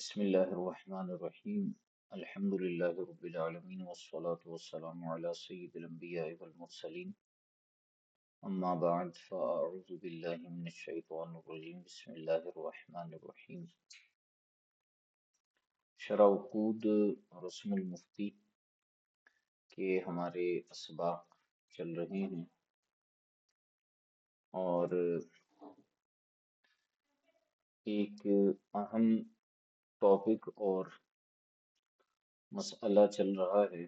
بسم الله الرحمن الرحيم الحمد لله رب العالمين والصلاة والسلام على سيد الأنبياء والمرسلين أما بعد فأعوذ بالله من الشيطان الرجيم بسم الله الرحمن الرحيم شرح عقود رسم المفتی کے ہمارے اسباق چل رہے ہیں اور ایک اہم ٹاپک اور مسئلہ چل رہا ہے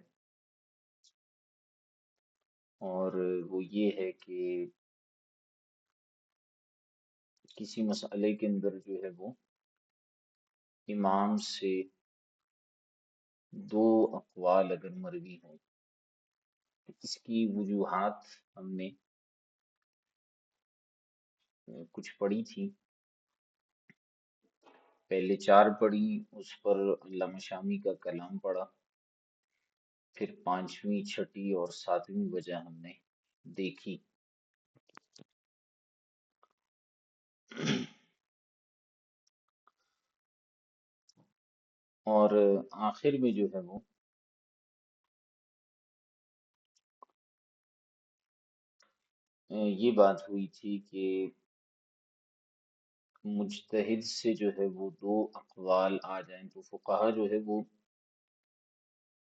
اور وہ یہ ہے کہ کسی مسئلے کے اندر جو ہے وہ امام سے دو اقوال اگر مروی ہوں تو اس کی وجوہات ہم نے کچھ پڑھی تھی، پہلے چار پڑھی، اس پر علامہ شامی کا کلام پڑھا، پھر پانچویں چھٹی اور ساتویں وجہ ہم نے دیکھی۔ اور آخر میں جو ہے وہ یہ بات ہوئی تھی کہ مجتہد سے جو ہے وہ دو اقوال آ جائیں تو فقہا جو ہے وہ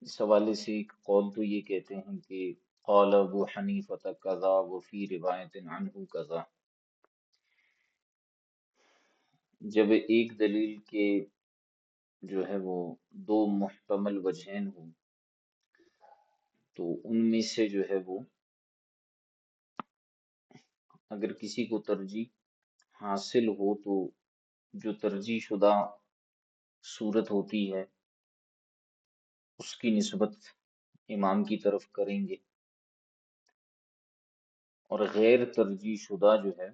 اس حوالے سے ایک قول تو یہ کہتے ہیں کہ قال ابو حنیفۃ کذا وفی روایت عنہ کذا، جب ایک دلیل کے جو ہے وہ دو محتمل وجہین ہوں تو ان میں سے جو ہے وہ اگر کسی کو ترجیح حاصل ہو تو جو ترجیح شدہ صورت ہوتی ہے اس کی نسبت امام کی طرف کریں گے، اور غیر ترجیح شدہ جو ہے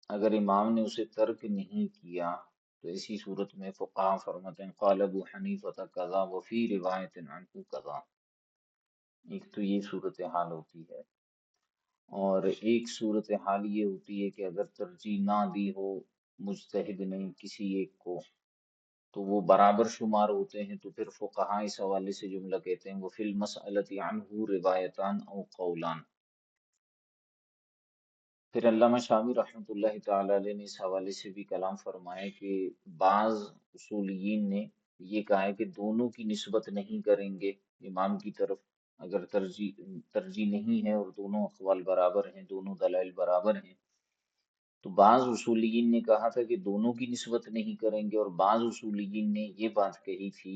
اگر امام نے اسے ترک نہیں کیا تو اسی صورت میں فقہا فرماتے ہیں قال ابو حنیفۃ قضا وفی روایت عنہ قضا۔ ایک تو یہ صورتحال ہوتی ہے، اور ایک صورتحال یہ ہوتی ہے کہ اگر ترجیح نہ دی ہو مجتہد نے کسی ایک کو تو وہ برابر شمار ہوتے ہیں، تو پھر فقہا اس حوالے سے جملہ کہتے ہیں وہ فی المسألۃ عنہ روایتان او قولان۔ پھر علامہ شامی رحمۃ اللہ تعالی علیہ نے اس حوالے سے بھی کلام فرمایا کہ بعض اصولیین نے یہ کہا ہے کہ دونوں کی نسبت نہیں کریں گے امام کی طرف، اگر ترجیح نہیں ہے اور دونوں اقوال برابر ہیں، دونوں دلائل برابر ہیں، تو بعض اصولیین نے کہا تھا کہ دونوں کی نسبت نہیں کریں گے، اور بعض اصولیین نے یہ بات کہی تھی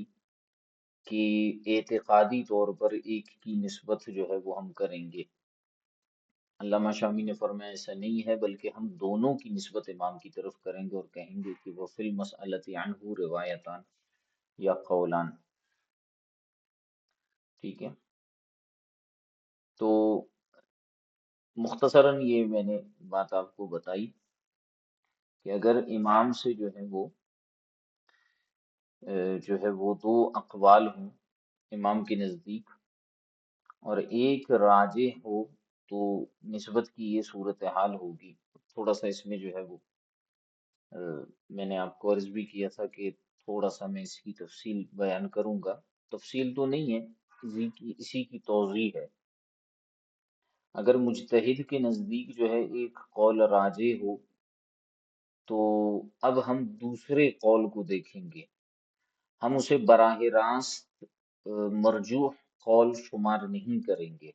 کہ اعتقادی طور پر ایک کی نسبت جو ہے وہ ہم کریں گے۔ علامہ شامی نے فرمایا ایسا نہیں ہے، بلکہ ہم دونوں کی نسبت امام کی طرف کریں گے اور کہیں گے کہ وہ فی المسألۃ عنہ روایتان یا قولان۔ ٹھیک ہے، تو مختصراً یہ میں نے بات آپ کو بتائی کہ اگر امام سے جو ہے وہ دو اقوال ہوں امام کے نزدیک اور ایک راجح ہو تو نسبت کی یہ صورتحال ہوگی۔ تھوڑا سا اس میں جو ہے وہ میں نے آپ کو عرض بھی کیا تھا کہ تھوڑا سا میں اس کی تفصیل بیان کروں گا، تفصیل تو نہیں ہے، اسی کی توضیح ہے۔ اگر مجتہد کے نزدیک جو ہے ایک قول راجح ہو تو اب ہم دوسرے قول کو دیکھیں گے، ہم اسے براہ راست مرجوح قول شمار نہیں کریں گے۔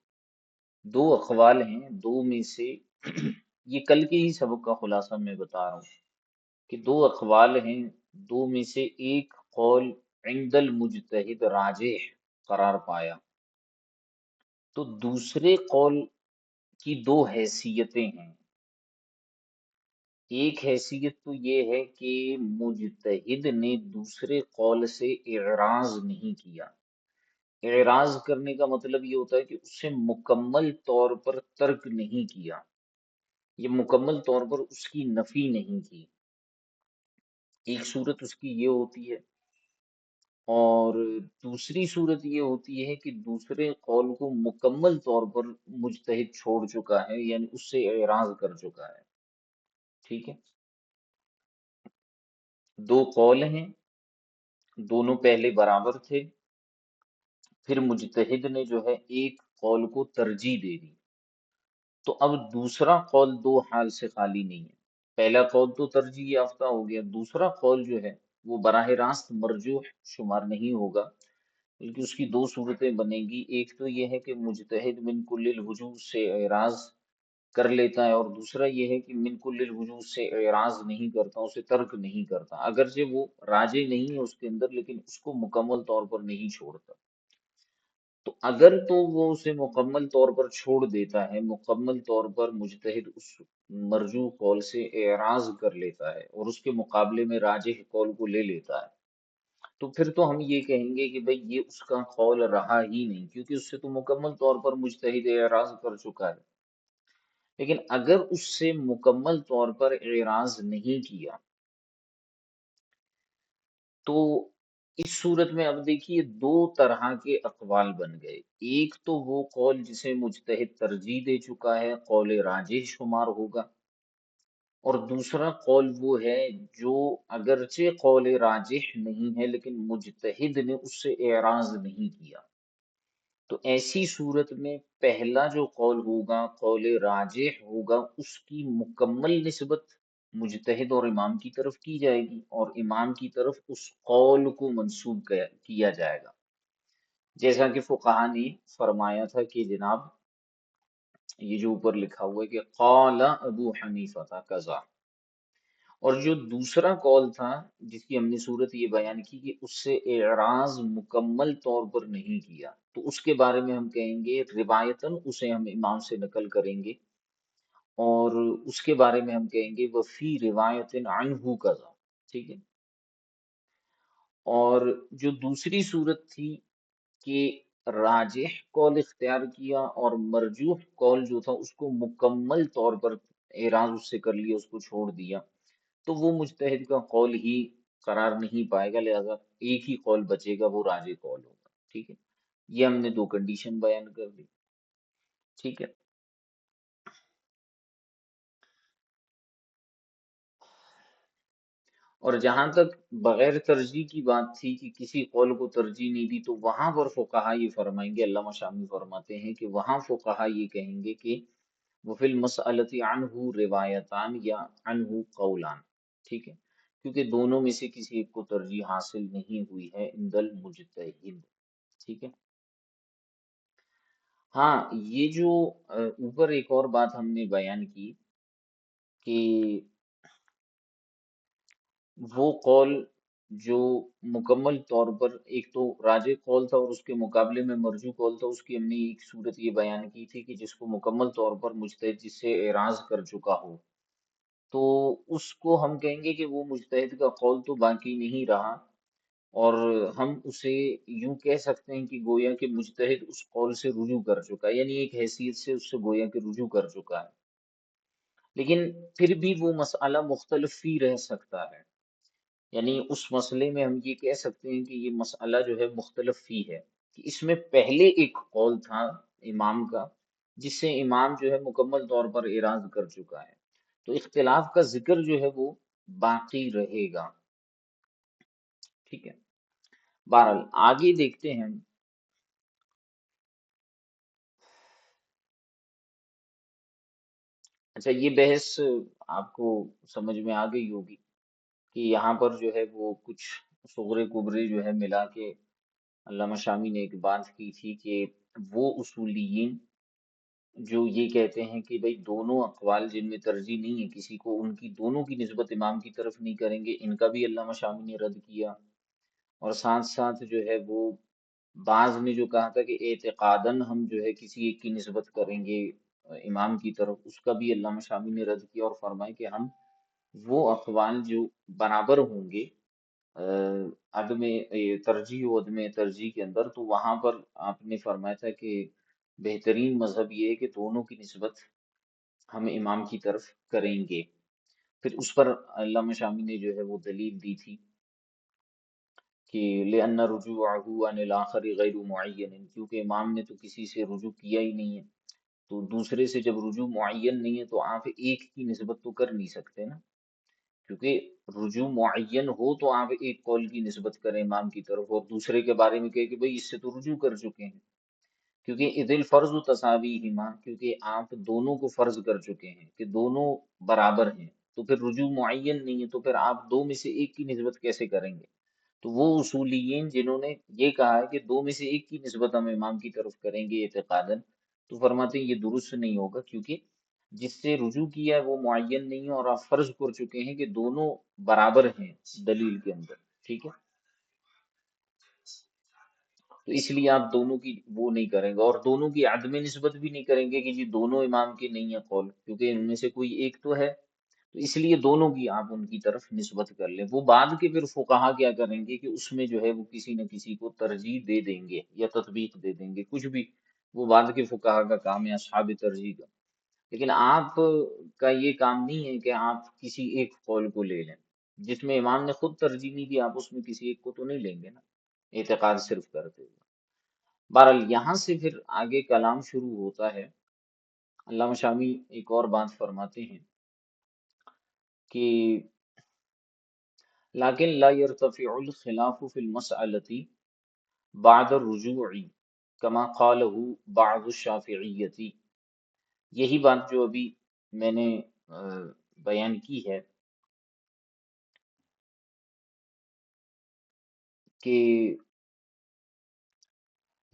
دو اقوال ہیں، دو میں سے یہ کل کے ہی سبق کا خلاصہ میں بتا رہا ہوں کہ دو اقوال ہیں، دو میں سے ایک قول عند المجتہد راجح قرار پایا تو دوسرے قول کی دو حیثیتیں ہیں۔ ایک حیثیت تو یہ ہے کہ مجتہد نے دوسرے قول سے اعراض نہیں کیا۔ اعراض کرنے کا مطلب یہ ہوتا ہے کہ اسے مکمل طور پر ترک نہیں کیا، یہ مکمل طور پر اس کی نفی نہیں کی۔ ایک صورت اس کی یہ ہوتی ہے، اور دوسری صورت یہ ہوتی ہے کہ دوسرے قول کو مکمل طور پر مجتہد چھوڑ چکا ہے، یعنی اس سے اعراض کر چکا ہے۔ ٹھیک ہے، دو قول ہیں، دونوں پہلے برابر تھے، پھر مجتہد نے جو ہے ایک قول کو ترجیح دے دی، تو اب دوسرا قول دو حال سے خالی نہیں ہے۔ پہلا قول تو ترجیح یافتہ ہو گیا، دوسرا قول جو ہے وہ براہ راست مرجوح شمار نہیں ہوگا، بلکہ اس کی دو صورتیں بنیں گی۔ ایک تو یہ ہے کہ مجتہد من کل الوجوہ سے اعراض کر لیتا ہے، اور دوسرا یہ ہے کہ من کل الوجوہ سے اعراض نہیں کرتا، اسے ترک نہیں کرتا، اگرچہ وہ راجع نہیں ہے اس کے اندر، لیکن اس کو مکمل طور پر نہیں چھوڑتا۔ تو اگر تو وہ اسے مکمل طور پر چھوڑ دیتا ہے، مکمل طور پر مجتہد اس مرجوح قول سے اعراض کر لیتا ہے اور اس کے مقابلے میں راجح قول کو لے لیتا ہے، تو پھر تو ہم یہ کہیں گے کہ بھئی یہ اس کا قول رہا ہی نہیں، کیونکہ اس سے تو مکمل طور پر مجتہد اعراض کر چکا ہے۔ لیکن اگر اس سے مکمل طور پر اعراض نہیں کیا، تو اس صورت میں اب دیکھیے دو طرح کے اقوال بن گئے۔ ایک تو وہ قول جسے مجتہد ترجیح دے چکا ہے، قول راجح شمار ہوگا، اور دوسرا قول وہ ہے جو اگرچہ قول راجح نہیں ہے لیکن مجتہد نے اس سے اعراض نہیں کیا۔ تو ایسی صورت میں پہلا جو قول ہوگا، قول راجح ہوگا، اس کی مکمل نسبت مجتہد اور امام کی طرف کی جائے گی، اور امام کی طرف اس قول کو منسوب کیا جائے گا، جیسا کہ فقہا نے فرمایا تھا کہ جناب یہ جو اوپر لکھا ہوا ہے کہ قال ابو حنیفہ قضا، اور جو دوسرا قول تھا جس کی ہم نے صورت یہ بیان کی کہ اس سے اعراض مکمل طور پر نہیں کیا، تو اس کے بارے میں ہم کہیں گے روایتاً اسے ہم امام سے نقل کریں گے، اور اس کے بارے میں ہم کہیں گے وفی روایت عنہ قضا، ٹھیک ہے۔ اور جو دوسری صورت تھی کہ راجح قول اختیار کیا اور مرجوح قول جو تھا اس کو مکمل طور پر اعراض اس سے کر لیا، اس کو چھوڑ دیا، تو وہ مجتہد کا قول ہی قرار نہیں پائے گا، لہذا ایک ہی قول بچے گا، وہ راجح قول ہوگا، ٹھیک ہے۔ یہ ہم نے دو کنڈیشن بیان کر دی، ٹھیک ہے۔ اور جہاں تک بغیر ترجیح کی بات تھی کہ کسی قول کو ترجیح نہیں دی، تو وہاں پر فقہا یہ فرمائیں گے، علامہ شامی فرماتے ہیں کہ وہاں فقہا یہ کہیں گے کہ وفی المسألۃ عنہ روایتان یا عنہ قولان، ٹھیک ہے، کیونکہ دونوں میں سے کسی ایک کو ترجیح حاصل نہیں ہوئی ہے عند المجتہد، ٹھیک ہے۔ ہاں، یہ جو اوپر ایک اور بات ہم نے بیان کی کہ وہ قول جو مکمل طور پر ایک تو راجح قول تھا اور اس کے مقابلے میں مرجوح قول تھا، اس کی ہم نے ایک صورت یہ بیان کی تھی کہ جس کو مکمل طور پر مجتہد جس سے اعراض کر چکا ہو، تو اس کو ہم کہیں گے کہ وہ مجتہد کا قول تو باقی نہیں رہا، اور ہم اسے یوں کہہ سکتے ہیں کہ گویا کہ مجتہد اس قول سے رجوع کر چکا ہے، یعنی ایک حیثیت سے اس سے گویا کہ رجوع کر چکا ہے، لیکن پھر بھی وہ مسئلہ مختلف ہی رہ سکتا ہے، یعنی اس مسئلے میں ہم یہ کہہ سکتے ہیں کہ یہ مسئلہ جو ہے مختلف ہی ہے، کہ اس میں پہلے ایک قول تھا امام کا جس سے امام جو ہے مکمل طور پر اعراض کر چکا ہے، تو اختلاف کا ذکر جو ہے وہ باقی رہے گا، ٹھیک ہے۔ بہرحال آگے دیکھتے ہیں۔ اچھا، یہ بحث آپ کو سمجھ میں آ گئی ہوگی کہ یہاں پر جو ہے وہ کچھ صغرے کبرے جو ہے ملا کے علامہ شامی نے ایک بات کی تھی کہ وہ اصولیین جو یہ کہتے ہیں کہ بھئی دونوں اقوال جن میں ترجیح نہیں ہے کسی کو، ان کی دونوں کی نسبت امام کی طرف نہیں کریں گے، ان کا بھی علامہ شامی نے رد کیا، اور ساتھ ساتھ جو ہے وہ بعض نے جو کہا تھا کہ اعتقاداً ہم جو ہے کسی ایک کی نسبت کریں گے امام کی طرف، اس کا بھی علامہ شامی نے رد کیا، اور فرمائے کہ ہم وہ اقوال جو برابر ہوں گے عدم ترجیح و عدم ترجیح کے اندر، تو وہاں پر آپ نے فرمایا تھا کہ بہترین مذہب یہ ہے کہ دونوں کی نسبت ہم امام کی طرف کریں گے۔ پھر اس پر علامہ شامی نے جو ہے وہ دلیل دی تھی کہ لأن رجوعه عن الآخر غیر معین، کیونکہ امام نے تو کسی سے رجوع کیا ہی نہیں ہے، تو دوسرے سے جب رجوع معین نہیں ہے تو آپ ایک کی نسبت تو کر نہیں سکتے نا، کیونکہ رجوع معین ہو تو آپ ایک قول کی نسبت کریں امام کی طرف اور دوسرے کے بارے میں کہیں کہ بھئی اس سے تو رجوع کر چکے ہیں، کیونکہ اذ الفرض تساویہما، کیونکہ آپ دونوں کو فرض کر چکے ہیں کہ دونوں برابر ہیں، تو پھر رجوع معین نہیں ہے، تو پھر آپ دو میں سے ایک کی نسبت کیسے کریں گے؟ تو وہ اصولیین جنہوں نے یہ کہا ہے کہ دو میں سے ایک کی نسبت ہم امام کی طرف کریں گے اعتقاداً، تو فرماتے ہیں یہ درست نہیں ہوگا، کیونکہ جس سے رجوع کیا ہے وہ معین نہیں ہے اور آپ فرض کر چکے ہیں کہ دونوں برابر ہیں دلیل کے اندر، ٹھیک ہے؟ تو اس لیے آپ دونوں کی وہ نہیں کریں گے، اور دونوں کی عدم نسبت بھی نہیں کریں گے کہ جی دونوں امام کے نہیں ہیں قول، کیونکہ ان میں سے کوئی ایک تو ہے، تو اس لیے دونوں کی آپ ان کی طرف نسبت کر لیں۔ وہ بعد کے پھر فقہا کیا کریں گے کہ اس میں جو ہے وہ کسی نہ کسی کو ترجیح دے دیں گے یا تطبیق دے دیں گے، کچھ بھی، وہ بعد کے فقہا کا کام ہے، اصحاب ترجیح کا۔ لیکن آپ کا یہ کام نہیں ہے کہ آپ کسی ایک قول کو لے لیں، جس میں امام نے خود ترجیح نہیں دی، آپ اس میں کسی ایک کو تو نہیں لیں گے نا، اعتقاد صرف کرتے ہوئے۔ بہرحال یہاں سے پھر آگے کلام شروع ہوتا ہے۔ علامہ شامی ایک اور بات فرماتے ہیں کہ لیکن لا يرتفع الخلاف في المسألة بعد الرجوع كما قاله بعض الشافعیتی، یہی بات جو ابھی میں نے بیان کی ہے کہ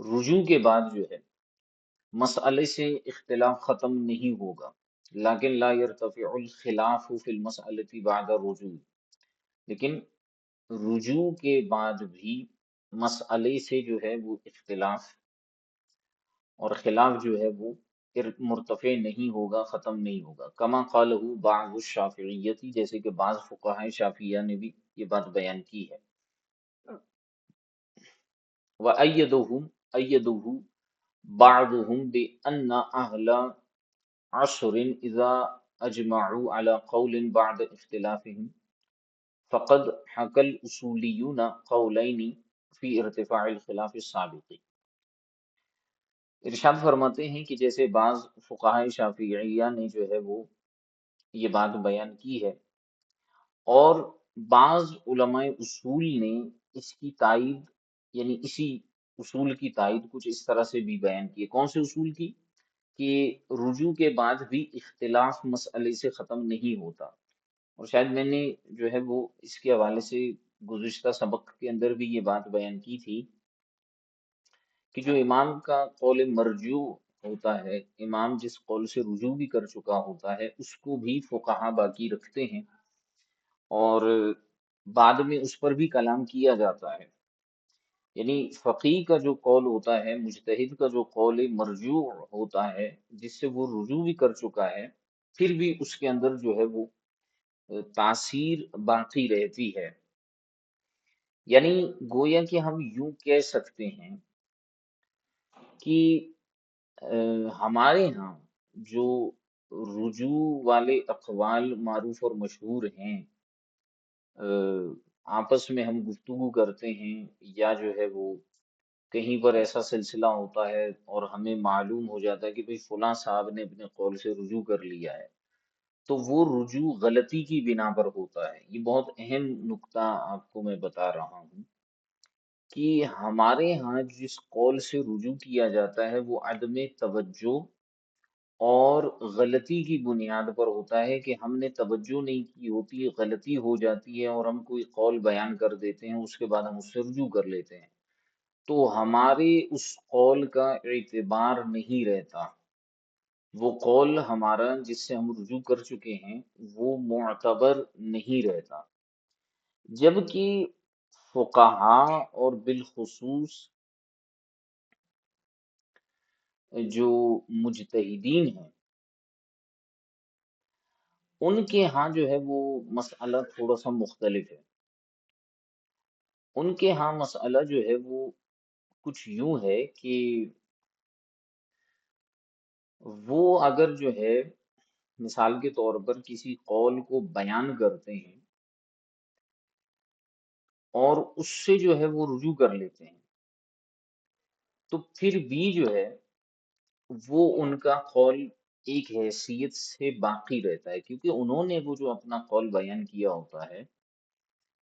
رجوع کے بعد جو ہے مسئلے سے اختلاف ختم نہیں ہوگا، لیکن لا يرتفع الخلاف في المسألة بعد الرجوع، لیکن رجوع کے بعد بھی مسئلے سے جو ہے وہ اختلاف اور خلاف جو ہے وہ مرتفع نہیں ہوگا، ختم نہیں ہوگا، کما قالہ بعض الشافعیتی، جیسے کہ بعض فقہائے شافعیہ نے بھی یہ بات بیان کی ہے۔ وَأَيَّدُهُ بعضهم بأن أهل عصر إذا أجمعوا على قول بعد اختلافهم فقد حكى الأصوليون قولين في ارتفاع الخلاف السابق۔ ارشاد فرماتے ہیں کہ جیسے بعض فقہائے شافعیہ نے جو ہے وہ یہ بات بیان کی ہے، اور بعض علماء اصول نے اس کی تائید، یعنی اسی اصول کی تائید کچھ اس طرح سے بھی بیان کی ہے۔ کون سے اصول کی؟ کہ رجوع کے بعد بھی اختلاف مسئلے سے ختم نہیں ہوتا، اور شاید میں نے جو ہے وہ اس کے حوالے سے گزشتہ سبق کے اندر بھی یہ بات بیان کی تھی کہ جو امام کا قول مرجوع ہوتا ہے، امام جس قول سے رجوع بھی کر چکا ہوتا ہے، اس کو بھی فقہا باقی رکھتے ہیں اور بعد میں اس پر بھی کلام کیا جاتا ہے۔ یعنی فقیہ کا جو قول ہوتا ہے، مجتہد کا جو قول مرجوع ہوتا ہے، جس سے وہ رجوع بھی کر چکا ہے، پھر بھی اس کے اندر جو ہے وہ تاثیر باقی رہتی ہے۔ یعنی گویا کہ ہم یوں کہہ سکتے ہیں کہ ہمارے ہاں جو رجوع والے اقوال معروف اور مشہور ہیں، آپس میں ہم گفتگو کرتے ہیں یا جو ہے وہ کہیں پر ایسا سلسلہ ہوتا ہے اور ہمیں معلوم ہو جاتا ہے کہ بھئی فلاں صاحب نے اپنے قول سے رجوع کر لیا ہے، تو وہ رجوع غلطی کی بنا پر ہوتا ہے۔ یہ بہت اہم نکتہ آپ کو میں بتا رہا ہوں کہ ہمارے ہاں جس قول سے رجوع کیا جاتا ہے وہ عدم توجہ اور غلطی کی بنیاد پر ہوتا ہے، کہ ہم نے توجہ نہیں کی ہوتی، غلطی ہو جاتی ہے اور ہم کوئی قول بیان کر دیتے ہیں، اس کے بعد ہم اس سے رجوع کر لیتے ہیں، تو ہمارے اس قول کا اعتبار نہیں رہتا۔ وہ قول ہمارا جس سے ہم رجوع کر چکے ہیں وہ معتبر نہیں رہتا، جبکہ فقہا اور بالخصوص جو مجتہدین ہیں، ان کے ہاں جو ہے وہ مسئلہ تھوڑا سا مختلف ہے۔ ان کے ہاں مسئلہ جو ہے وہ کچھ یوں ہے کہ وہ اگر جو ہے مثال کے طور پر کسی قول کو بیان کرتے ہیں اور اس سے جو ہے وہ رجوع کر لیتے ہیں، تو پھر بھی جو ہے وہ ان کا قول ایک حیثیت سے باقی رہتا ہے، کیونکہ انہوں نے وہ جو اپنا قول بیان کیا ہوتا ہے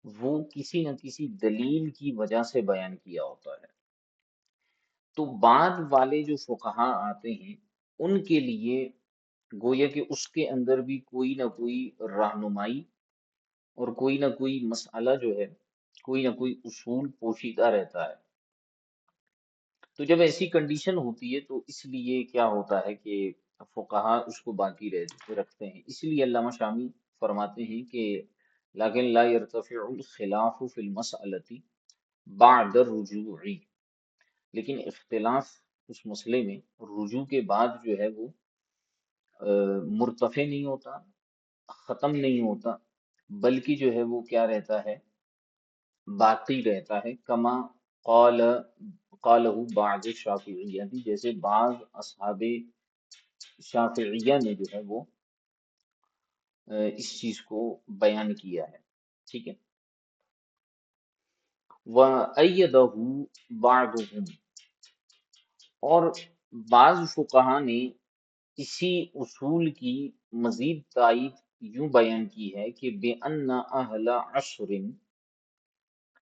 وہ کسی نہ کسی دلیل کی وجہ سے بیان کیا ہوتا ہے۔ تو بعد والے جو فقہا آتے ہیں ان کے لیے گویا کہ اس کے اندر بھی کوئی نہ کوئی رہنمائی اور کوئی نہ کوئی مسئلہ جو ہے، کوئی نہ کوئی اصول پوشیدہ رہتا ہے۔ تو جب ایسی کنڈیشن ہوتی ہے تو اس لیے کیا ہوتا ہے کہ فقہا اس کو باقی رکھتے ہیں۔ اس لیے علامہ شامی فرماتے ہیں کہ لیکن لا يرتفع الخلاف فی المسألة بعد الرجوع، لیکن اختلاف اس مسئلے میں رجوع کے بعد جو ہے وہ مرتفع نہیں ہوتا، ختم نہیں ہوتا، بلکہ جو ہے وہ کیا رہتا ہے، باقی رہتا ہے۔ کما قال قالہ بعض الشافعیہ، جیسے بعض اصحاب شافعیہ نے جو ہے وہ اس چیز کو بیان کیا ہے، ٹھیک ہے۔ وَأَيَّدَهُ بَعْضُهُمْ، اور بعض فقہا نے اسی اصول کی مزید تائید یوں بیان کی ہے کہ بِأَنَّ أَهْلَ عَشْرٍ،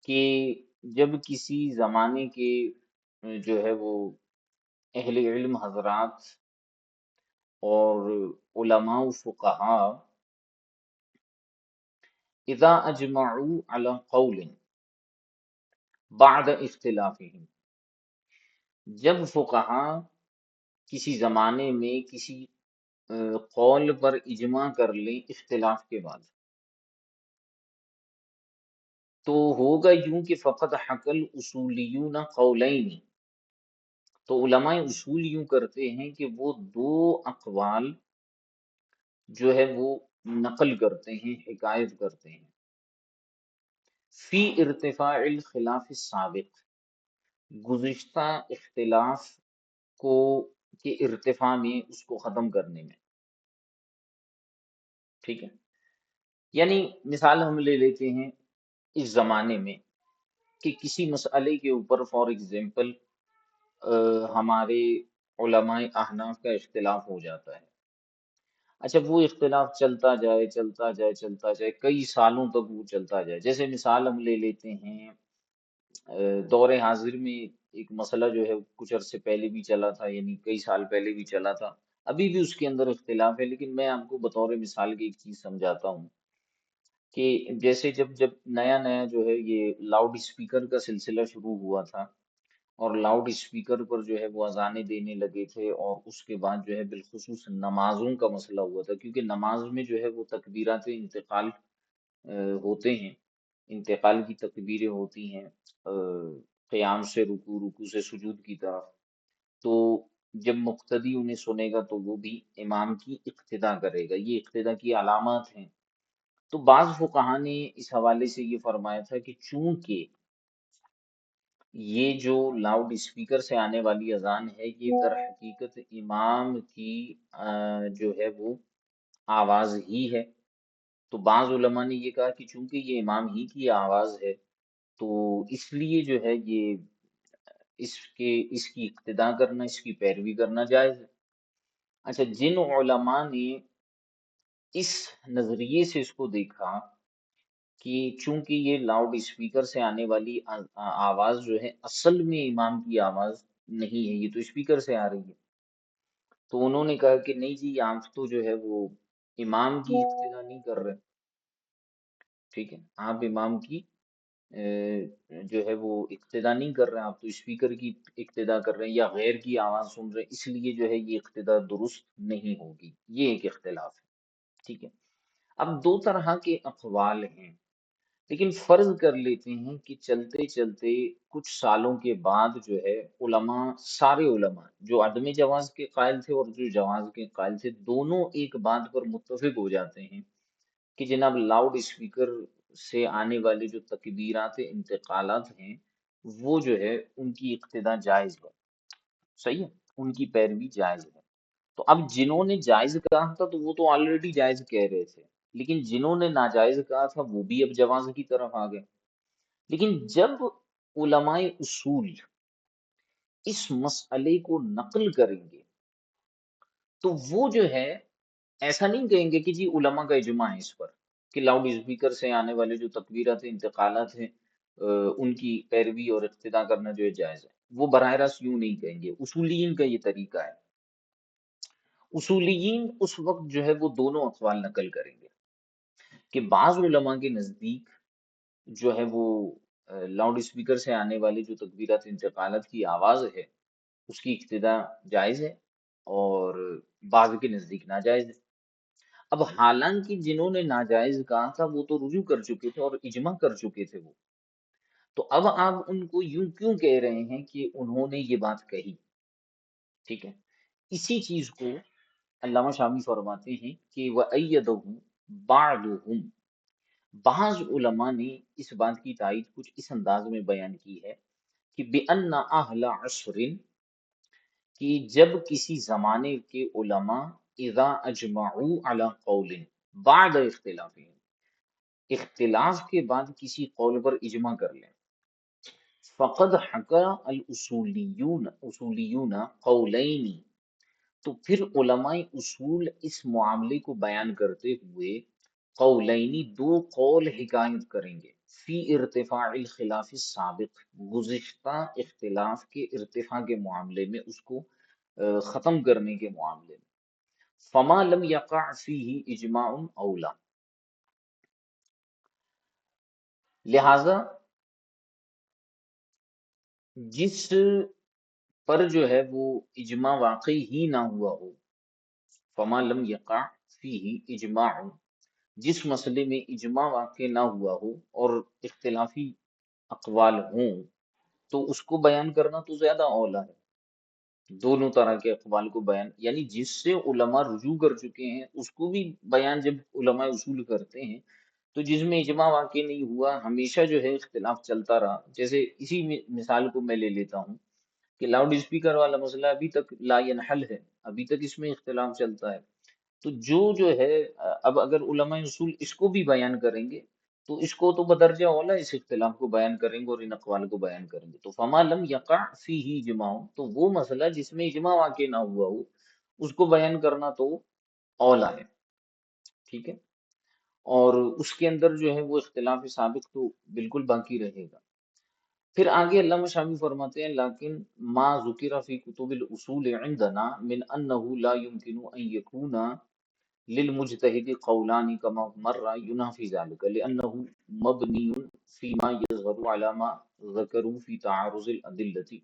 کہ جب کسی زمانے کے جو ہے وہ اہل علم حضرات اور علماء و فقہا اذا اجمعوا على قول بعد اختلافهم، جب فقہا کسی زمانے میں کسی قول پر اجماع کر لیں اختلاف کے بعد، تو ہوگا یوں کہ فقط حقل اصولیون قولین، تو علماء اصول یوں کرتے ہیں کہ وہ دو اقوال جو ہے وہ نقل کرتے ہیں، حکایت کرتے ہیں، فی ارتفاع الخلاف السابق، گزشتہ اختلاف کو کے ارتفاع میں، اس کو ختم کرنے میں، ٹھیک ہے۔ یعنی مثال ہم لے لیتے ہیں اس زمانے میں کہ کسی مسئلے کے اوپر فار ایگزامپل ہمارے علماء احناف کا اختلاف ہو جاتا ہے۔ اچھا، وہ اختلاف چلتا جائے چلتا جائے چلتا جائے، کئی سالوں تک وہ چلتا جائے۔ جیسے مثال ہم لے لیتے ہیں دور حاضر میں ایک مسئلہ جو ہے کچھ عرصے پہلے بھی چلا تھا، یعنی کئی سال پہلے بھی چلا تھا، ابھی بھی اس کے اندر اختلاف ہے، لیکن میں آپ کو بطور مثال کی ایک چیز سمجھاتا ہوں کہ جیسے جب نیا نیا جو ہے یہ لاؤڈ اسپیکر کا سلسلہ شروع ہوا تھا، اور لاؤڈ اسپیکر پر جو ہے وہ اذانیں دینے لگے تھے، اور اس کے بعد جو ہے بالخصوص نمازوں کا مسئلہ ہوا تھا، کیونکہ نماز میں جو ہے وہ تکبیرات انتقال ہوتے ہیں، انتقال کی تکبیریں ہوتی ہیں، قیام سے رکوع، رکوع سے سجود کی طرف۔ تو جب مقتدی انہیں سنے گا تو وہ بھی امام کی اقتدا کرے گا، یہ اقتدا کی علامات ہیں۔ تو بعض فقہا نے اس حوالے سے یہ فرمایا تھا کہ چونکہ یہ جو لاؤڈ اسپیکر سے آنے والی اذان ہے یہ در حقیقت امام کی جو ہے وہ آواز ہی ہے، تو بعض علماء نے یہ کہا کہ چونکہ یہ امام ہی کی آواز ہے تو اس لیے جو ہے یہ اس کی اقتدا کرنا، اس کی پیروی کرنا جائز ہے۔ اچھا، جن علماء نے اس نظریے سے اس کو دیکھا کہ چونکہ یہ لاؤڈ اسپیکر سے آنے والی آواز جو ہے اصل میں امام کی آواز نہیں ہے، یہ تو اسپیکر سے آ رہی ہے، تو انہوں نے کہا کہ نہیں جی، آپ تو جو ہے وہ امام کی اقتدا نہیں کر رہے، ٹھیک ہے، آپ امام کی جو ہے وہ اقتدا نہیں کر رہے ہیں، آپ تو اسپیکر کی اقتدا کر رہے ہیں یا غیر کی آواز سن رہے ہیں، اس لیے جو ہے یہ اقتدا درست نہیں ہوگی، یہ ایک اختلاف ہے، ٹھیک ہے۔ اب دو طرح کے اقوال ہیں، لیکن فرض کر لیتے ہیں کہ چلتے چلتے کچھ سالوں کے بعد جو ہے علماء، سارے علماء جو عدم جواز کے قائل تھے اور جو جواز کے قائل تھے، دونوں ایک بات پر متفق ہو جاتے ہیں کہ جناب لاؤڈ اسپیکر سے آنے والی جو تکبیرات انتقالات ہیں وہ جو ہے ان کی اقتدا جائز ہے، صحیح ہے، ان کی پیروی جائز ہے۔ تو اب جنہوں نے جائز کہا تھا تو وہ تو آلریڈی جائز کہہ رہے تھے، لیکن جنہوں نے ناجائز کہا تھا وہ بھی اب جواز کی طرف آ گئے۔ لیکن جب علماء اصول اس مسئلے کو نقل کریں گے تو وہ جو ہے ایسا نہیں کہیں گے کہ جی علماء کا اجماع ہے اس پر کہ لاؤڈ اسپیکر سے آنے والے جو تکبیرات انتقالات ہیں ان کی پیروی اور اقتداء کرنا جو ہے جائز ہے، وہ براہ راست یوں نہیں کہیں گے۔ اصولین کا یہ طریقہ ہے۔ اصولیین اس وقت جو ہے وہ دونوں اقوال نقل کریں گے کہ بعض علماء کے نزدیک جو ہے وہ لاؤڈ اسپیکر سے آنے والے جو تکبیرات انتقالات کی آواز ہے اس کی ابتدا جائز ہے، اور بعض کے نزدیک ناجائز ہے۔ اب حالانکہ جنہوں نے ناجائز کہا تھا وہ تو رجوع کر چکے تھے اور اجماع کر چکے تھے وہ، تو اب آپ ان کو یوں کیوں کہہ رہے ہیں کہ انہوں نے یہ بات کہی؟ ٹھیک ہے، اسی چیز کو علامہ شامی فرماتے ہیں کہ وَأَيَّدَهُ بَعْضُهُمْ، بعض علماء نے اس بات کی تائید کچھ اس انداز میں بیان کی ہے کہ بِأَنَّ أَهْلَ عَصْرٍ، کہ جب کسی زمانے کے علماء اذا اجمعوا علی قول بعد اختلاف، اختلاف کے بعد کسی قول پر اجماع کر لیں، فقد حکا اصولیون قولین، تو پھر علماء اصول اس معاملے کو بیان کرتے ہوئے قولینی دو قول حکایت کریں گے، فی ارتفاع الخلاف السابق، گزشتہ اختلاف کے ارتفاع کے معاملے میں، اس کو ختم کرنے کے معاملے میں، فما لم یقع فیہ اجماع اولا، لہذا جس پر جو ہے وہ اجماع واقعی ہی نہ ہوا ہو، فما لم یقع فیہ اجماع، جس مسئلے میں اجماع واقع نہ ہوا ہو اور اختلافی اقوال ہوں، تو اس کو بیان کرنا تو زیادہ اولا ہے۔ دونوں طرح کے اقوال کو بیان، یعنی جس سے علماء رجوع کر چکے ہیں اس کو بھی بیان جب علماء اصول کرتے ہیں، تو جس میں اجماع واقع نہیں ہوا، ہمیشہ جو ہے اختلاف چلتا رہا، جیسے اسی مثال کو میں لے لیتا ہوں کہ لاؤڈ اسپیکر والا مسئلہ ابھی تک لا ینحل ہے، ابھی تک اس میں اختلاف چلتا ہے۔ تو جو ہے اب اگر علماء اصول اس کو بھی بیان کریں گے تو اس کو تو بدرجہ اولا اس اختلاف کو بیان کریں گے اور ان اقوال کو بیان کریں گے۔ تو فما لم یقع فیہ اجماع، تو وہ مسئلہ جس میں اجماع واقع نہ ہوا ہو اس کو بیان کرنا تو اولا ہے، ٹھیک ہے، اور اس کے اندر جو ہے وہ اختلاف ثابت تو بالکل باقی رہے گا۔ پھر آگے علامہ شامی فرماتے ہیں لیکن ما ذکر فی کتب الاصول عندنا من انه لا يمكن ان يكون للمجتہد قولان كما مر ينافي ذلك لأنه مبني فيما يظهر على ما ذكروا في تعارض الأدلة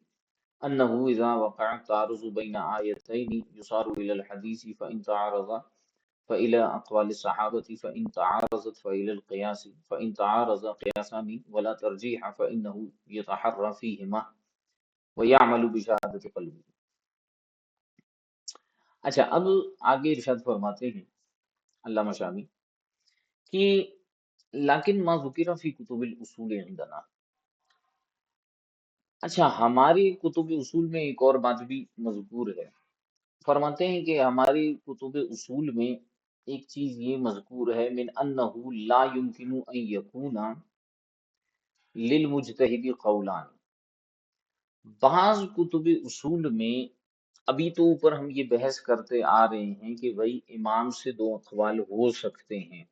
أنه إذا وقع التعارض بين آيتين يصار إلى الحديث فإن تعارض فإلى أقوال الصحابة فإن تعارضت فإلى القياس فإن تعارض قياسان ولا ترجيح فإنه يتحرى فيهما ويعمل بشهادة قلبه۔ اچھا، اب آگے ارشاد فرماتے ہیں علامہ شامی کہ لیکن ما ذکر فی کتب الاصول عندنا، اچھا ہماری کتب اصول میں ایک اور بات بھی مذکور ہے۔ فرماتے ہیں کہ ہماری کتب اصول میں ایک چیز یہ مذکور ہے من انہ لا یمکن ان یکون للمجتہد قولان، بعض کتب اصول میں ابھی تو اوپر ہم یہ بحث کرتے آ رہے ہیں کہ بھائی امام سے دو اقوال ہو سکتے ہیں،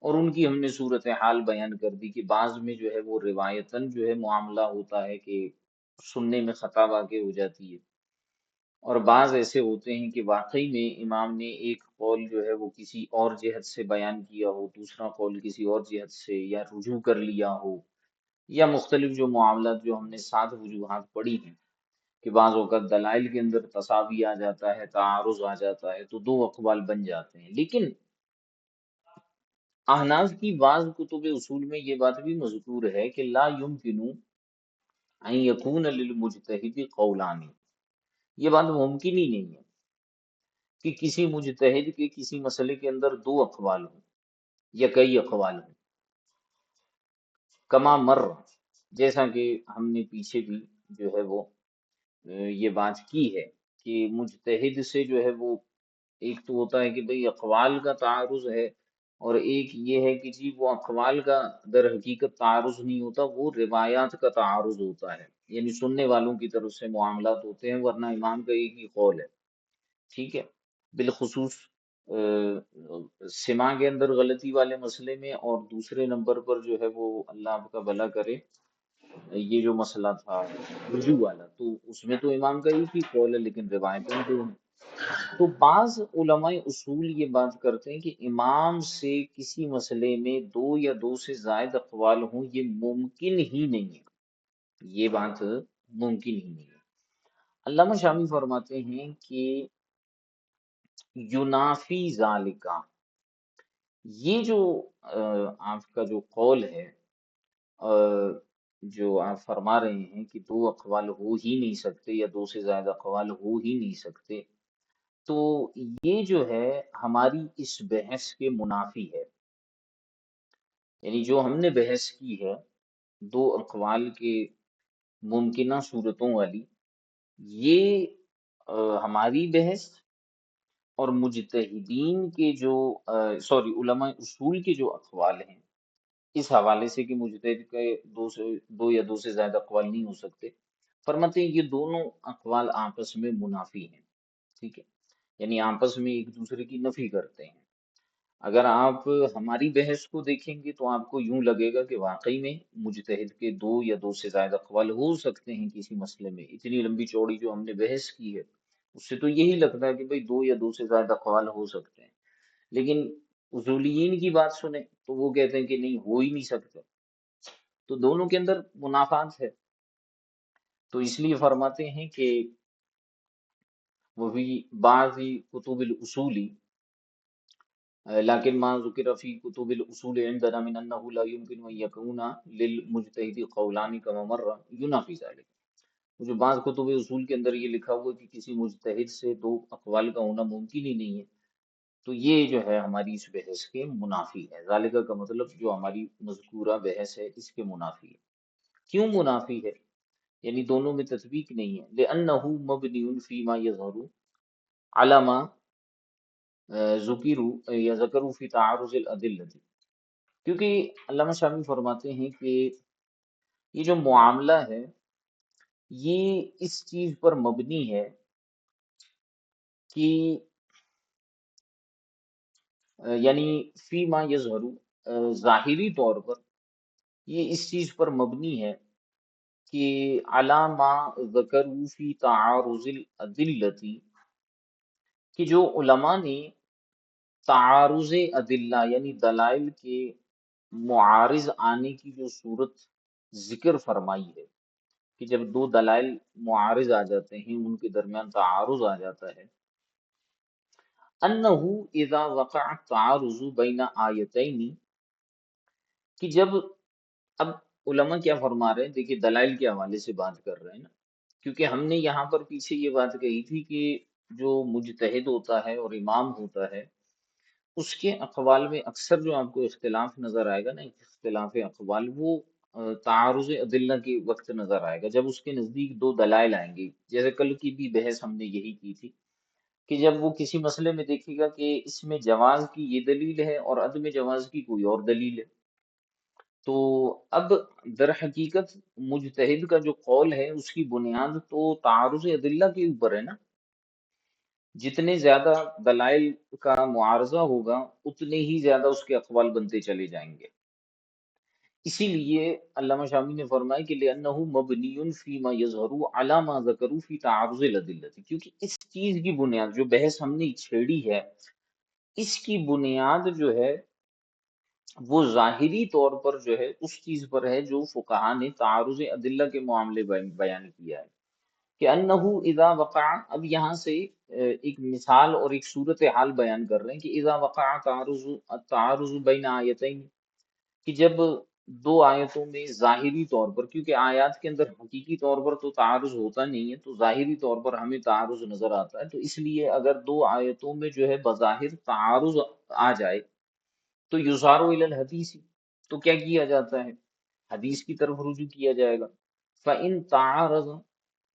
اور ان کی ہم نے صورتحال بیان کر دی کہ بعض میں جو ہے وہ روایتاً جو ہے معاملہ ہوتا ہے کہ سننے میں خطا واقع ہو جاتی ہے، اور بعض ایسے ہوتے ہیں کہ واقعی میں امام نے ایک قول جو ہے وہ کسی اور جہت سے بیان کیا ہو، دوسرا قول کسی اور جہت سے، یا رجوع کر لیا ہو، یا مختلف جو معاملات جو ہم نے 7 وجوہات پڑھی ہیں کہ بعض اوقات دلائل کے اندر تساوی آ جاتا ہے، تعارض آ جاتا ہے، تو دو اقوال بن جاتے ہیں۔ لیکن احناف کی بعض کتب اصول میں یہ بات بھی مذکور ہے کہ لا یمکن ان یکون للمجتہد قولان، یہ بات ممکن ہی نہیں ہے کہ کسی مجتہد کے کسی مسئلے کے اندر دو اقوال ہوں یا کئی اقوال ہوں، کما مر، جیسا کہ ہم نے پیچھے بھی جو ہے وہ یہ بات کی ہے کہ مجتہد سے جو ہے وہ ایک تو ہوتا ہے کہ بھئی اقوال کا تعارض ہے، اور ایک یہ ہے کہ جی وہ اقوال کا در حقیقت تعارض نہیں ہوتا، وہ روایات کا تعارض ہوتا ہے، یعنی سننے والوں کی طرف سے معاملات ہوتے ہیں، ورنہ امام کا ایک ہی قول ہے، ٹھیک ہے۔ بالخصوص سماع کے اندر غلطی والے مسئلے میں، اور دوسرے نمبر پر جو ہے وہ اللہ آپ کا بھلا کرے یہ جو مسئلہ تھا رجوع والا، تو اس میں تو امام کا ایک ہی قول ہے لیکن روایتیں دو ہیں۔ تو بعض علماء اصول یہ بات کرتے ہیں کہ امام سے کسی مسئلے میں دو یا دو سے زائد اقوال ہوں یہ ممکن ہی نہیں ہے، یہ بات ممکن ہی نہیں ہے۔ علامہ شامی فرماتے ہیں کہ ینافی ذالکا، یہ جو آپ کا جو قول ہے، آ، جو آپ فرما رہے ہیں کہ دو اقوال ہو ہی نہیں سکتے یا دو سے زائد اقوال ہو ہی نہیں سکتے، تو یہ جو ہے ہماری اس بحث کے منافی ہے۔ یعنی جو ہم نے بحث کی ہے دو اقوال کے ممکنہ صورتوں والی، یہ ہماری بحث اور مجتہدین کے جو علماء اصول کے جو اقوال ہیں اس حوالے سے کہ مجتہد کے دو یا دو سے زائد اقوال نہیں ہو سکتے، فرماتے ہیں یہ دونوں اقوال آپس میں منافی ہیں، ٹھیک ہے، یعنی آپس میں ایک دوسرے کی نفی کرتے ہیں۔ اگر آپ ہماری بحث کو دیکھیں گے تو آپ کو یوں لگے گا کہ واقعی میں مجتہد کے دو یا دو سے زائد اقوال ہو سکتے ہیں کسی مسئلے میں، اتنی لمبی چوڑی جو ہم نے بحث کی ہے اس سے تو یہی لگتا ہے کہ بھئی دو یا دو سے زائد اقوال ہو سکتے ہیں، لیکن اصولیین کی بات سنیں تو وہ کہتے ہیں کہ نہیں، ہو ہی نہیں سکتے، تو دونوں کے اندر منافات ہے۔ تو اس لیے فرماتے ہیں کہ وہی بعض کتب الاصولی لكن ما ذكر في كتب الأصول عندنا من أنه لا يمكن أن يكون للمجتهد قولان كما مر ينافي ذلك۔ جو بعض کتب اصول کے اندر یہ لکھا ہوا ہے کہ کسی مجتہد سے دو اقوال کا ہونا ممکن ہی نہیں ہے، تو یہ جو ہے ہماری اس بحث کے منافی ہے۔ ذالکہ کا مطلب جو ہماری مذکورہ بحث ہے اس کے منافی ہے۔ کیوں منافی ہے؟ یعنی دونوں میں تطبیق نہیں ہے۔ لأنه مبنی فيما يظهر على ما ذکروا یا ذکروا فی تعارض الادلہ، کیونکہ علامہ شامی فرماتے ہیں کہ یہ جو معاملہ ہے یہ اس چیز پر مبنی ہے کہ یعنی فی ما یظہر، ظاہری طور پر یہ اس چیز پر مبنی ہے کہ علی ما ذکروا فی تعارض الادلہ، کہ جو علماء نے تعارض ادلہ یعنی دلائل کے معارض آنے کی جو صورت ذکر فرمائی ہے، کہ جب دو دلائل معارض آ جاتے ہیں ان کے درمیان تعارض آ جاتا ہے، انہ اذا وقع التعارض بین آیتین، کہ جب اب علماء کیا فرما رہے ہیں، دیکھیے دلائل کے حوالے سے بات کر رہے ہیں نا، کیونکہ ہم نے یہاں پر پیچھے یہ بات کہی تھی کہ جو مجتہد ہوتا ہے اور امام ہوتا ہے اس کے اقوال میں اکثر جو آپ کو اختلاف نظر آئے گا نا، اختلاف اقوال، وہ تعارض ادلہ کے وقت نظر آئے گا جب اس کے نزدیک دو دلائل آئیں گی۔ جیسے کل کی بھی بحث ہم نے یہی کی تھی کہ جب وہ کسی مسئلے میں دیکھے گا کہ اس میں جواز کی یہ دلیل ہے اور عدم جواز کی کوئی اور دلیل ہے، تو اب در حقیقت مجتہد کا جو قول ہے اس کی بنیاد تو تعارض ادلہ کے اوپر ہے نا، جتنے زیادہ دلائل کا معارضہ ہوگا اتنے ہی زیادہ اس کے اقوال بنتے چلے جائیں گے۔ اسی لیے علامہ شامی نے فرمایا کہ لأنه مبنی فیما یظہر علی ما ذکروا فی تعارض الادلہ، کیونکہ اس چیز کی بنیاد جو بحث ہم نے چھیڑی ہے اس کی بنیاد جو ہے وہ ظاہری طور پر جو ہے اس چیز پر ہے جو فقہا نے تعارض ادلہ کے معاملے بیان کیا ہے، کہ انہو اذا وقع، اب یہاں سے ایک مثال اور ایک صورتحال بیان کر رہے ہیں کہ اذا وقع تعارض بین آیتین، کہ جب دو آیتوں میں ظاہری طور پر، کیونکہ آیات کے اندر حقیقی طور پر تو تعارض ہوتا نہیں ہے، تو ظاہری طور پر ہمیں تعارض نظر آتا ہے، تو اس لیے اگر دو آیتوں میں جو ہے بظاہر تعارض آ جائے تو یصار الی الحدیث، تو کیا کیا جاتا ہے، حدیث کی طرف رجوع کیا جائے گا۔ فَإِن تعارض،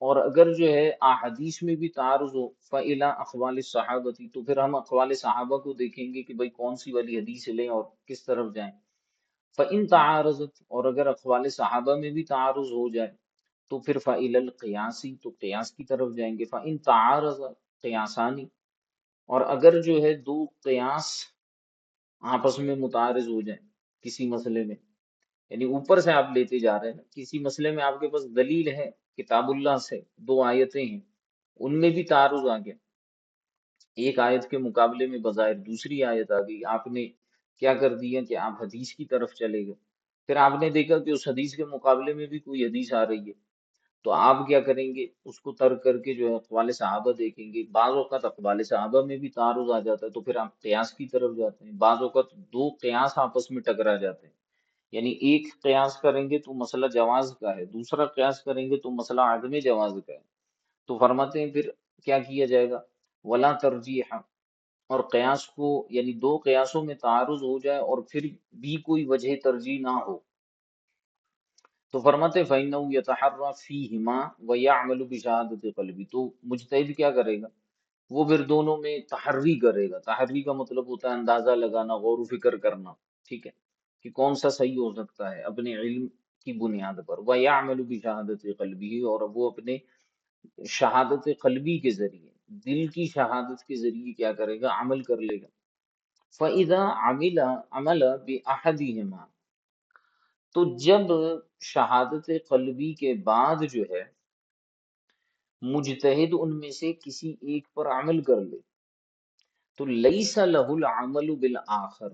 اور اگر جو ہے احادیث میں بھی تعارض ہو، فَإِلَى أَقْوَالِ الصَّحَابَةِ، تو پھر ہم اقوال صحابہ کو دیکھیں گے کہ بھئی کون سی والی حدیث لیں اور کس طرف جائیں۔ فَإِن تعارضت، اور اگر اقوال صحابہ میں بھی تعارض ہو جائے تو پھر فَإِلَى الْقِيَاسِ، تو قیاس کی طرف جائیں گے۔ فَإِن تعارض قیاسانی، اور اگر جو ہے دو قیاس آپس میں متعارض ہو جائیں کسی مسئلے میں، یعنی اوپر سے آپ لیتے جا رہے ہیں نا، کسی مسئلے میں آپ کے پاس دلیل ہے کتاب اللہ سے، دو آیتیں ہیں، ان میں بھی تعارض آ گیا، ایک آیت کے مقابلے میں بظاہر دوسری آیت آ گئی، آپ نے کیا کر دیا کہ آپ حدیث کی طرف چلے گئے، پھر آپ نے دیکھا کہ اس حدیث کے مقابلے میں بھی کوئی حدیث آ رہی ہے، تو آپ کیا کریں گے، اس کو ترک کر کے جو ہے اقوال صحابہ دیکھیں گے، بعض اوقات اقوال صحابہ میں بھی تعارض آ جاتا ہے تو پھر آپ قیاس کی طرف جاتے ہیں، بعض اوقات دو قیاس آپس میں ٹکرا جاتے ہیں، یعنی ایک قیاس کریں گے تو مسئلہ جواز کا ہے، دوسرا قیاس کریں گے تو مسئلہ عدم جواز کا ہے، تو فرماتے ہیں پھر کیا کیا جائے گا، ولا ترجیح، اور قیاس کو یعنی دو قیاسوں میں تعارض ہو جائے اور پھر بھی کوئی وجہ ترجیح نہ ہو، تو فرماتے ہیں فَإِنَّهُ يَتَحَرَّى فِيهِمَا وَيَعْمَلُ بِشَهَادَةِ قَلْبِ، تو مجتہد کیا کرے گا، وہ پھر دونوں میں تحری کرے گا، تحری کا مطلب ہوتا ہے اندازہ لگانا، غور و فکر کرنا، ٹھیک ہے، کہ کون سا صحیح ہو سکتا ہے اپنے علم کی بنیاد پر، وَيَعْمَلُ بِشَهَادَةِ قَلْبِهِ، اور وہ اپنے شہادت قلبی کے ذریعے، دل کی شہادت کے ذریعے کیا کرے گا، عمل کر لے گا، فَإِذَا عَمَلَ بِأَحَدِهِمَا، تو جب شہادت قلبی کے بعد جو ہے مجتہد ان میں سے کسی ایک پر عمل کر لے، تو لیس لہ العمل بالآخر،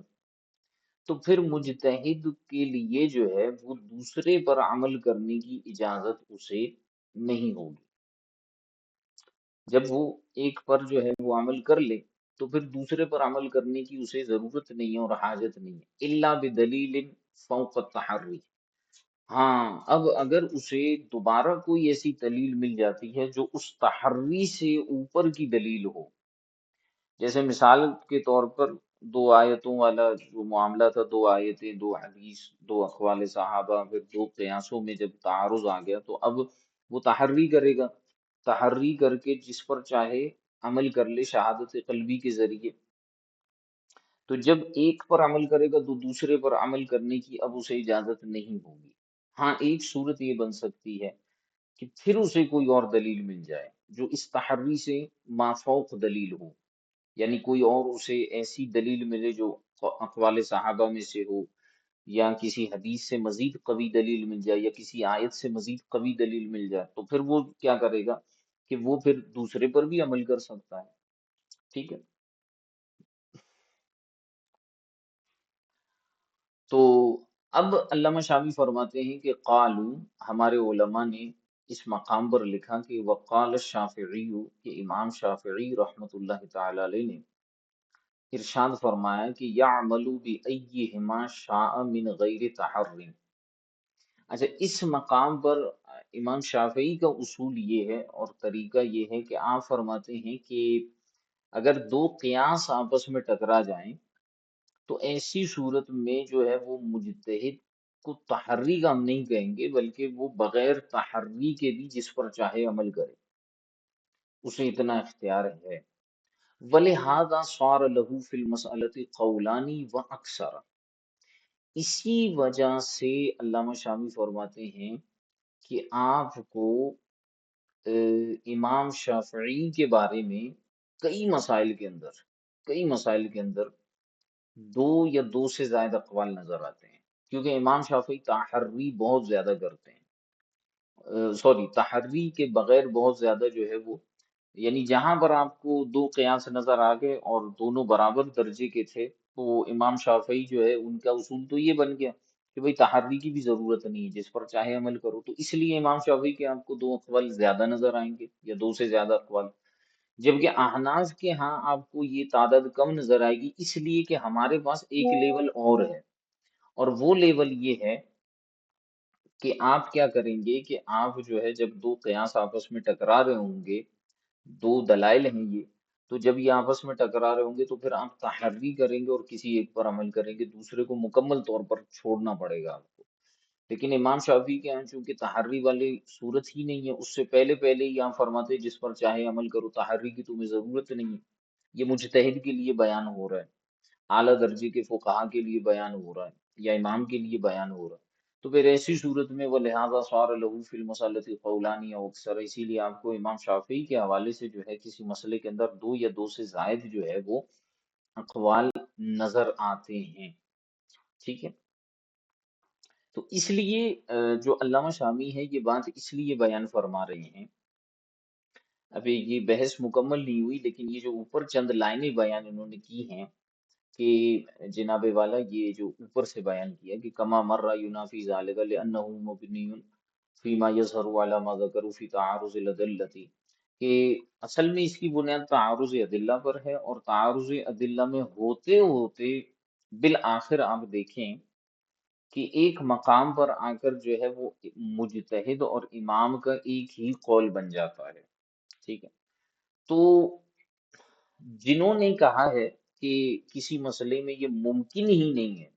تو پھر مجتہد کے لیے جو ہے وہ دوسرے پر عمل کرنے کی اجازت اسے نہیں ہوگی، جب وہ ایک پر جو ہے وہ عمل کر لے تو پھر دوسرے پر عمل کرنے کی اسے ضرورت نہیں ہے اور حاجت نہیں ہے، الا بدلیل فوق التحری، ہاں اب اگر اسے دوبارہ کوئی ایسی دلیل مل جاتی ہے جو اس تحری سے اوپر کی دلیل ہو، جیسے مثال کے طور پر دو آیتوں والا جو معاملہ تھا، دو آیتیں، دو حدیث، دو اقوال صحابہ، پھر دو قیاسوں میں جب تعارض آ گیا تو اب وہ تحری کرے گا، تحری کر کے جس پر چاہے عمل کر لے شہادت قلبی کے ذریعے، تو جب ایک پر عمل کرے گا تو دوسرے پر عمل کرنے کی اب اسے اجازت نہیں ہوگی، ہاں ایک صورت یہ بن سکتی ہے کہ پھر اسے کوئی اور دلیل مل جائے جو اس تحری سے مافوق دلیل ہو، یعنی کوئی اور اسے ایسی دلیل ملے جو اقوال صحابہ میں سے ہو، یا کسی حدیث سے مزید قوی دلیل مل جائے، یا کسی آیت سے مزید قوی دلیل مل جائے، تو پھر وہ کیا کرے گا کہ وہ پھر دوسرے پر بھی عمل کر سکتا ہے، ٹھیک ہے، تو اب علامہ شامی فرماتے ہیں کہ قالو، ہمارے علماء نے اس مقام پر لکھا کہ وقال الشافعی، کہ امام شافعی رحمۃ اللہ تعالی علیہ نے ارشاد فرمایا کہ یعمل بأیہما شاء من غیر تحر، اچھا اس مقام پر امام شافعی کا اصول یہ ہے اور طریقہ یہ ہے کہ آپ فرماتے ہیں کہ اگر دو قیاس آپس میں ٹکرا جائیں تو ایسی صورت میں جو ہے وہ مجتہد کو تحری کا ہم نہیں کہیں گے، بلکہ وہ بغیر تحری کے بھی جس پر چاہے عمل کرے، اسے اتنا اختیار ہے، وَلِهَذَا صَارَ لَهُ فِي الْمَسْأَلَةِ قَوْلَانِ وَأَكْثَرَ، اسی وجہ سے علامہ شامی فرماتے ہیں کہ آپ کو امام شافعی کے بارے میں کئی مسائل کے اندر دو یا دو سے زائد اقوال نظر آتے ہیں، کیونکہ امام شافعی تحری بہت زیادہ کرتے ہیں، سوری تحری کے بغیر بہت زیادہ جو ہے وہ، یعنی جہاں پر آپ کو دو قیاس نظر آ گئے اور دونوں برابر درجے کے تھے تو امام شافعی جو ہے ان کا اصول تو یہ بن گیا کہ بھئی تحری کی بھی ضرورت نہیں ہے، جس پر چاہے عمل کرو، تو اس لیے امام شافعی کے آپ کو دو اقوال زیادہ نظر آئیں گے یا دو سے زیادہ اقوال، جبکہ احناف کے ہاں آپ کو یہ تعداد کم نظر آئے گی، اس لیے کہ ہمارے پاس ایک لیول اور ہے، اور وہ لیول یہ ہے کہ آپ کیا کریں گے کہ آپ جو ہے جب دو قیاس آپس میں ٹکرا رہے ہوں گے، دو دلائل ہیں یہ، تو جب یہ آپس میں ٹکرا رہے ہوں گے تو پھر آپ تحری کریں گے اور کسی ایک پر عمل کریں گے، دوسرے کو مکمل طور پر چھوڑنا پڑے گا آپ کو، لیکن امام شافعی کے یہاں چونکہ تحری والی صورت ہی نہیں ہے، اس سے پہلے پہلے ہی آپ فرماتے ہیں جس پر چاہے عمل کرو، تحری کی تمہیں ضرورت نہیں ہے، یہ مجتہد کے لیے بیان ہو رہا ہے، اعلیٰ درجے کے فقہا کے لیے بیان ہو رہا ہے یا امام کے لیے بیان ہو رہا ہے، تو پھر ایسی صورت میں وہ لہٰذا صار لہو فی المسلۃ قولانی او اکثر، اسی لیے آپ کو امام شافعی کے حوالے سے جو ہے کسی مسئلے کے اندر دو یا دو سے زائد جو ہے وہ اقوال نظر آتے ہیں، ٹھیک ہے۔ تو اس لیے جو علامہ شامی ہے یہ بات اس لیے بیان فرما رہے ہیں، ابھی یہ بحث مکمل نہیں ہوئی لیکن یہ جو اوپر چند لائنیں بیان انہوں نے کی ہیں کہ جناب والا یہ جو اوپر سے بیان کیا کہ کما مرہ ینافی ذالک لأنہ مبنی فیما یظہر علی ما ذکروا فی تعارض الادلتی، کہ اصل میں اس کی بنیاد تعارض ادلہ پر ہے، اور تعارض ادلہ میں ہوتے ہوتے بالآخر آپ دیکھیں کہ ایک مقام پر آ کر جو ہے وہ مجتہد اور امام کا ایک ہی قول بن جاتا ہے، ٹھیک ہے۔ تو جنہوں نے کہا ہے کہ کسی مسئلے میں یہ ممکن ہی نہیں ہے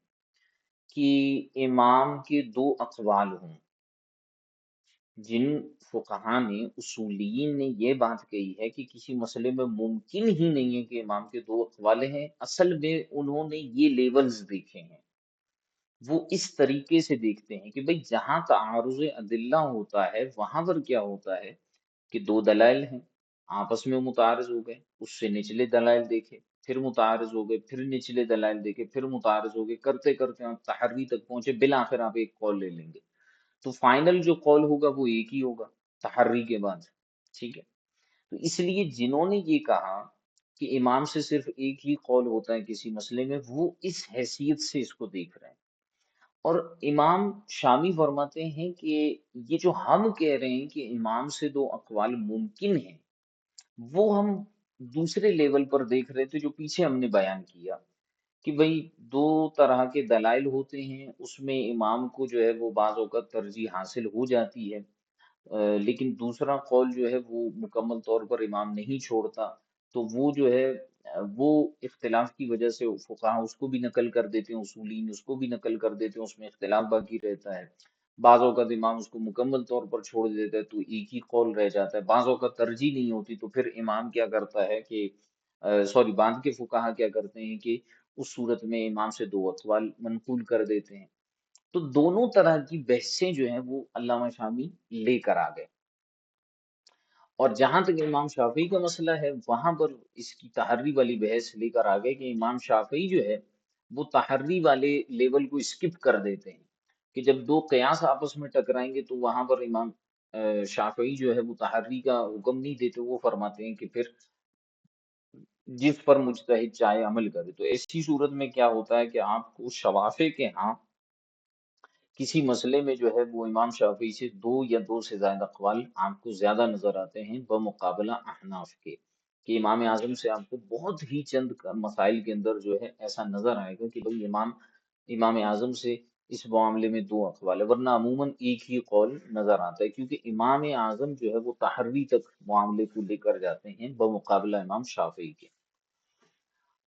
کہ امام کے دو اقوال ہوں، جن فقہا نے اصولیین نے یہ بات کہی ہے کہ کسی مسئلے میں ممکن ہی نہیں ہے کہ امام کے دو اقوال ہیں، اصل میں انہوں نے یہ لیولز دیکھے ہیں، وہ اس طریقے سے دیکھتے ہیں کہ بھئی جہاں تعارض ادلہ ہوتا ہے وہاں پر کیا ہوتا ہے کہ دو دلائل ہیں، آپس میں متعارض ہو گئے، اس سے نچلے دلائل دیکھے، پھر متعارض ہو گئے، پھر نچلے دلائل دیکھے، پھر متعارض ہو گئے، کرتے کرتے آپ تحری تک پہنچے، بالآخر آپ ایک قول لے لیں گے، تو فائنل جو قول ہوگا وہ ایک ہی ہوگا تحری کے بعد، ٹھیک ہے۔ تو اس لیے جنہوں نے یہ کہا کہ امام سے صرف ایک ہی قول ہوتا ہے کسی مسئلے میں، وہ اس حیثیت سے اس کو دیکھ رہے ہیں، اور امام شامی فرماتے ہیں کہ یہ جو ہم کہہ رہے ہیں کہ امام سے دو اقوال ممکن ہیں، وہ ہم دوسرے لیول پر دیکھ رہے تھے جو پیچھے ہم نے بیان کیا کہ بھئی دو طرح کے دلائل ہوتے ہیں، اس میں امام کو جو ہے وہ بعض اوقات ترجیح حاصل ہو جاتی ہے، لیکن دوسرا قول جو ہے وہ مکمل طور پر امام نہیں چھوڑتا، تو وہ جو ہے وہ اختلاف کی وجہ سے فقہا اس کو بھی نقل کر دیتے ہیں، اصولین اس کو بھی نقل کر دیتے ہیں، اس میں اختلاف باقی رہتا ہے، بعض اوقات امام اس کو مکمل طور پر چھوڑ دیتا ہے تو ایک ہی قول رہ جاتا ہے، بعض اوقات ترجیح نہیں ہوتی تو پھر امام کیا کرتا ہے کہ سوری بعد کے فقہا کیا کرتے ہیں کہ اس صورت میں امام سے دو اقوال منقول کر دیتے ہیں۔ تو دونوں طرح کی بحثیں جو ہیں وہ علامہ شامی لے کر آ گئے، اور جہاں تک امام شافعی کا مسئلہ ہے وہاں پر اس کی تحری والی بحث لے کر آ گئے کہ امام شافعی جو ہے وہ تحری والے لیول کو اسکپ کر دیتے ہیں، کہ جب دو قیاس آپس میں ٹکرائیں گے تو وہاں پر امام شافعی جو ہے وہ تحری کا حکم نہیں دیتے، وہ فرماتے ہیں کہ پھر جس پر مجتہد چاہے عمل کرے، تو ایسی صورت میں کیا ہوتا ہے کہ آپ کو شوافے کے ہاں کسی مسئلے میں جو ہے وہ امام شافعی سے دو یا دو سے زائد اقوال آپ کو زیادہ نظر آتے ہیں بمقابلہ احناف کے، کہ امام اعظم سے آپ کو بہت ہی چند مسائل کے اندر جو ہے ایسا نظر آئے گا کہ بھئی امام اعظم سے اس معاملے میں دو اقوال ہے، ورنہ عموماً ایک ہی قول نظر آتا ہے، کیونکہ امام اعظم جو ہے وہ تحری تک معاملے کو لے کر جاتے ہیں بمقابلہ امام شافعی کے۔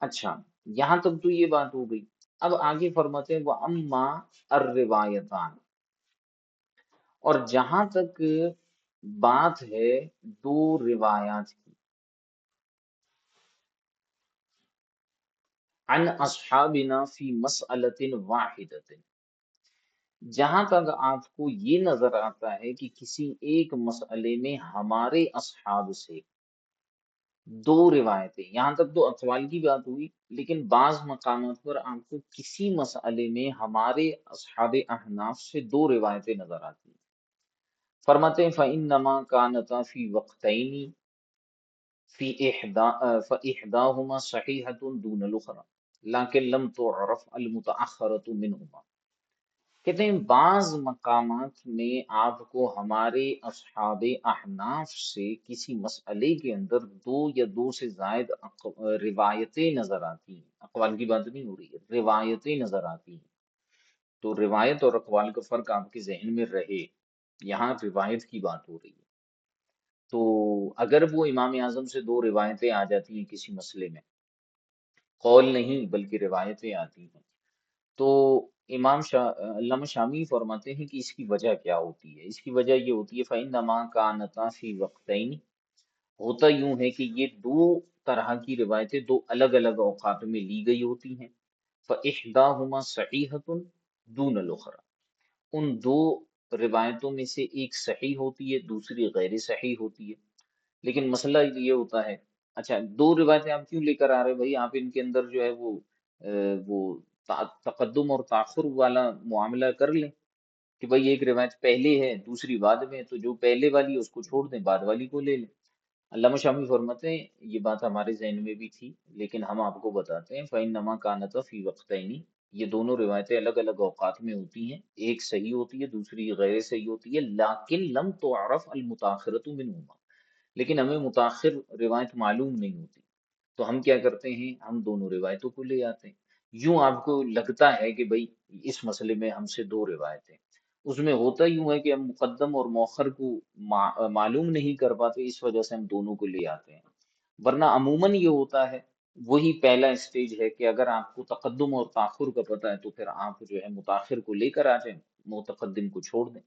اچھا، یہاں تک تو یہ بات ہو گئی، اب آگے فرماتے ہیں وہ اما الروایتان، اور جہاں تک بات ہے دو روایات کی، عن اصحابنا فی مسئلۃ واحدۃ، جہاں تک آپ کو یہ نظر آتا ہے کہ کسی ایک مسئلے میں ہمارے اصحاب سے دو روایتیں، یہاں تک تو اقوال کی بات ہوئی، لیکن بعض مقامات پر آپ کو کسی مسئلے میں ہمارے اصحاب احناف سے دو روایتیں نظر آتی ہیں، فرماتے ہیں فَإِنَّمَا كَانَتَا فِي وَقْتَيْنِ فِي فَإِحْدَاهُمَا صَحِيحَةٌ دُونَ الْأُخْرَى لَكِنْ لَمْ تُعْرَفْ الْمُتَأَخَّرَةُ مِنْهُمَا، کہتے ہیں بعض مقامات میں آپ کو ہمارے اصحاب احناف سے کسی مسئلے کے اندر دو یا دو سے زائد روایتیں نظر آتی ہیں، اقوال کی بات نہیں ہو رہی ہے، روایتیں نظر آتی ہیں، تو روایت اور اقوال کا فرق آپ کے ذہن میں رہے، یہاں روایت کی بات ہو رہی ہے، تو اگر وہ امام اعظم سے دو روایتیں آ جاتی ہیں کسی مسئلے میں، قول نہیں بلکہ روایتیں آتی ہیں، تو علامہ شامی فرماتے ہیں کہ اس کی وجہ کیا ہوتی ہے، اس کی وجہ یہ ہوتی ہے فَإِنَّمَا كَانَتَا فِي وَقْتَيْنِ، ہوتا یوں ہے کہ یہ دو طرح کی روایتیں دو الگ الگ اوقات میں لی گئی ہوتی ہیں، فَإِحْدَاهُمَا صَحِيحَةٌ دُونَ الْأُخْرَى، ان دو روایتوں میں سے ایک صحیح ہوتی ہے، دوسری غیر صحیح ہوتی ہے، لیکن مسئلہ یہ ہوتا ہے، اچھا دو روایتیں آپ کیوں لے کر آ رہے ہیں بھائی؟ آپ ان کے اندر جو ہے وہ تقدم اور تاخر والا معاملہ کر لیں کہ بھائی ایک روایت پہلے ہے دوسری بعد میں ہے، تو جو پہلے والی ہے اس کو چھوڑ دیں، بعد والی کو لے لیں۔ علامہ شامی فرماتے ہیں یہ بات ہمارے ذہن میں بھی تھی، لیکن ہم آپ کو بتاتے ہیں فَإِنَّمَا كَانَتَا فِي وَقْتَيْنِ، یہ دونوں روایتیں الگ الگ اوقات میں ہوتی ہیں، ایک صحیح ہوتی ہے دوسری غیر صحیح ہوتی ہے، لیکن لم تعرف المتاخرۃ منہما، لیکن ہمیں متاخر روایت معلوم نہیں ہوتی، تو ہم کیا کرتے ہیں، ہم دونوں روایتوں کو لے آتے ہیں۔ یوں آپ کو لگتا ہے کہ بھئی اس مسئلے میں ہم سے دو روایتیں، اس میں ہوتا یوں ہے کہ ہم مقدم اور مؤخر کو معلوم نہیں کر پاتے، اس وجہ سے ہم دونوں کو لے آتے ہیں، ورنہ عموماً یہ ہوتا ہے، وہی پہلا اسٹیج ہے کہ اگر آپ کو تقدم اور تاخر کا پتہ ہے تو پھر آپ جو ہے متاخر کو لے کر آ جائیں، متقدم کو چھوڑ دیں،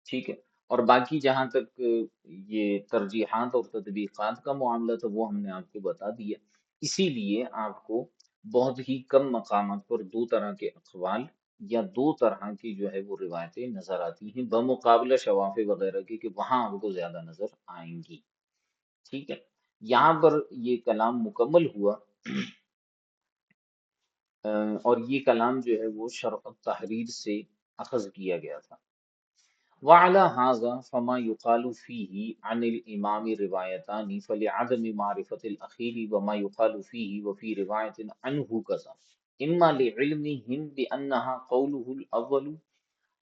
ٹھیک ہے۔ اور باقی جہاں تک یہ ترجیحات اور تطبیقات کا معاملہ تھا وہ ہم نے آپ کو بتا دیا، اسی لیے آپ کو بہت ہی کم مقامات پر دو طرح کے اقوال یا دو طرح کی جو ہے وہ روایتیں نظر آتی ہیں بمقابلہ شواف وغیرہ کے، کہ وہاں آپ کو زیادہ نظر آئیں گی، ٹھیک ہے۔ یہاں پر یہ کلام مکمل ہوا، اور یہ کلام جو ہے وہ شرح التحریر سے اخذ کیا گیا تھا۔ وعلى هذا فما يقال فيه عن الإمام روايتان فلعدم معرفة الأخير، وما يقال فيه وفي رواية عنه كذا، إما لعلمهم بأنها قوله الأول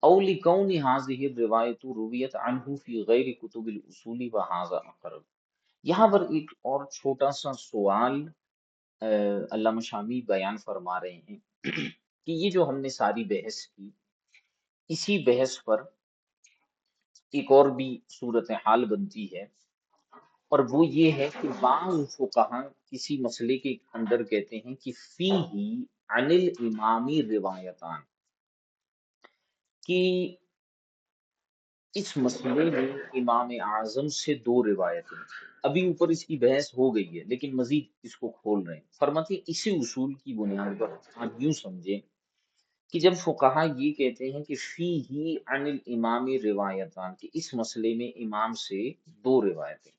أو لكون هذه الرواية رويت عنه في غير كتب الأصول، وهذا أقرب۔ یہاں پر ایک اور چھوٹا سا سوال علامہ شامی بیان فرما رہے ہیں کہ یہ جو ہم نے ساری بحث کی، اسی بحث پر ایک اور بھی صورتحال بنتی ہے، اور وہ یہ ہے کہ بعض فقہا کسی مسئلے کے اندر کہتے ہیں کہ فیہ عن الامامی روایتان، کہ اس مسئلے میں امام اعظم سے دو روایتیں ہیں۔ ابھی اوپر اس کی بحث ہو گئی ہے لیکن مزید اس کو کھول رہے ہیں، فرماتے ہیں اسی اصول کی بنیاد پر آپ یوں سمجھیں کہ جب فقہا یہ کہتے ہیں کہ فیہ عن الامام روایتان، کہ اس مسئلے میں امام سے دو روایتیں،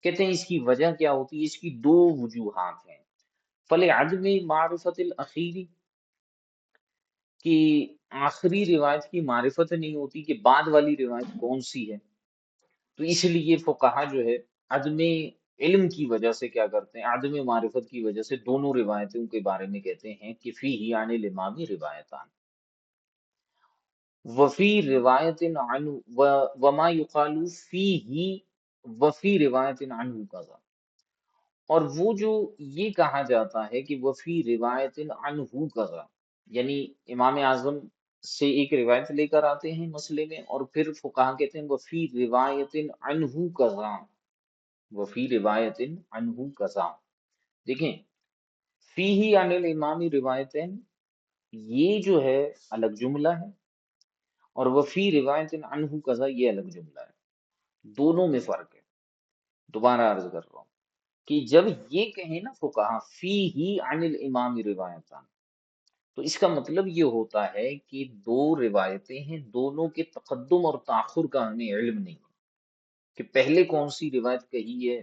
کہتے ہیں اس کی وجہ کیا ہوتی ہے، اس کی دو وجوہات ہیں۔ فلعدم معرفت الاخیری، کہ آخری روایت کی معرفت نہیں ہوتی کہ بعد والی روایت کون سی ہے، تو اس لیے فقہا جو ہے عدم علم کی وجہ سے کیا کرتے ہیں، عدم معرفت کی وجہ سے دونوں روایتوں کے بارے میں کہتے ہیں کہ فیہ عن الامام روایتان، وفی روایت عنہ وما یقال فیہ وفی روایت عنہ کذا، اور وہ جو یہ کہا جاتا ہے کہ وفی روایت عنہ کذا، یعنی امام اعظم سے ایک روایت لے کر آتے ہیں مسئلے میں، اور پھر فقہا کہتے ہیں وفی روایت عنہ کذا، وفی روایت عنہ کذا، دیکھیں فیہ عن الامام روایتین، یہ جو ہے الگ جملہ ہے، اور وفی روایت عنہ کذا یہ الگ جملہ ہے، دونوں میں فرق ہے۔ دوبارہ عرض کر رہا ہوں کہ جب یہ کہیں نا فقہا فیہ عن الامام روایتان، تو اس کا مطلب یہ ہوتا ہے کہ دو روایتیں ہیں، دونوں کے تقدم اور تاخر کا ہمیں علم نہیں کہ پہلے کون سی روایت کہی ہے،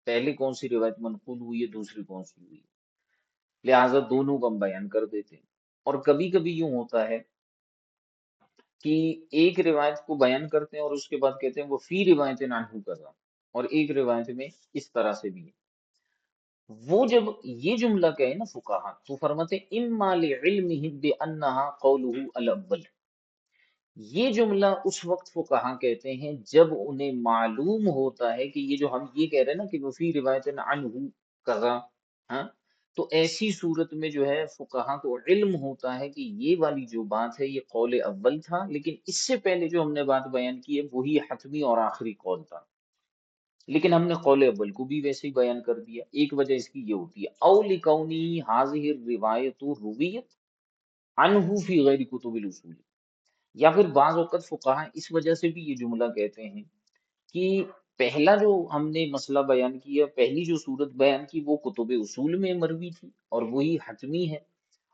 پہلے کون سی روایت منقول ہوئی ہے، دوسری کون سی ہوئی ہے، لہٰذا دونوں کو ہم بیان کر دیتے ہیں۔ اور کبھی کبھی یوں ہوتا ہے کہ ایک روایت کو بیان کرتے ہیں اور اس کے بعد کہتے ہیں وہ فی روایت عنہ کذا، اور ایک روایت میں اس طرح سے بھی ہے۔ وہ جب یہ جملہ کہے نا فقہا تو فرماتے ہیں اما لعلمہم بانہا قولہ الاول، یہ جملہ اس وقت فقہا کہتے ہیں جب انہیں معلوم ہوتا ہے کہ یہ جو ہم یہ کہہ رہے ہیں نا کہ وفی روایت عنہ کذا، ہاں، تو ایسی صورت میں جو ہے فقہا کو علم ہوتا ہے کہ یہ والی جو بات ہے یہ قول اول تھا، لیکن اس سے پہلے جو ہم نے بات بیان کی ہے وہی حتمی اور آخری قول تھا، لیکن ہم نے قول اول کو بھی ویسے ہی بیان کر دیا۔ ایک وجہ اس کی یہ ہوتی ہے او لکونی حاضہ الروایت رویت عنہ فی غیر کتب الاصول، یا پھر بعض اوقات فقہا اس وجہ سے بھی یہ جملہ کہتے ہیں کہ پہلا جو ہم نے مسئلہ بیان کیا، پہلی جو صورت بیان کی وہ کتب اصول میں مروی تھی اور وہی حتمی ہے،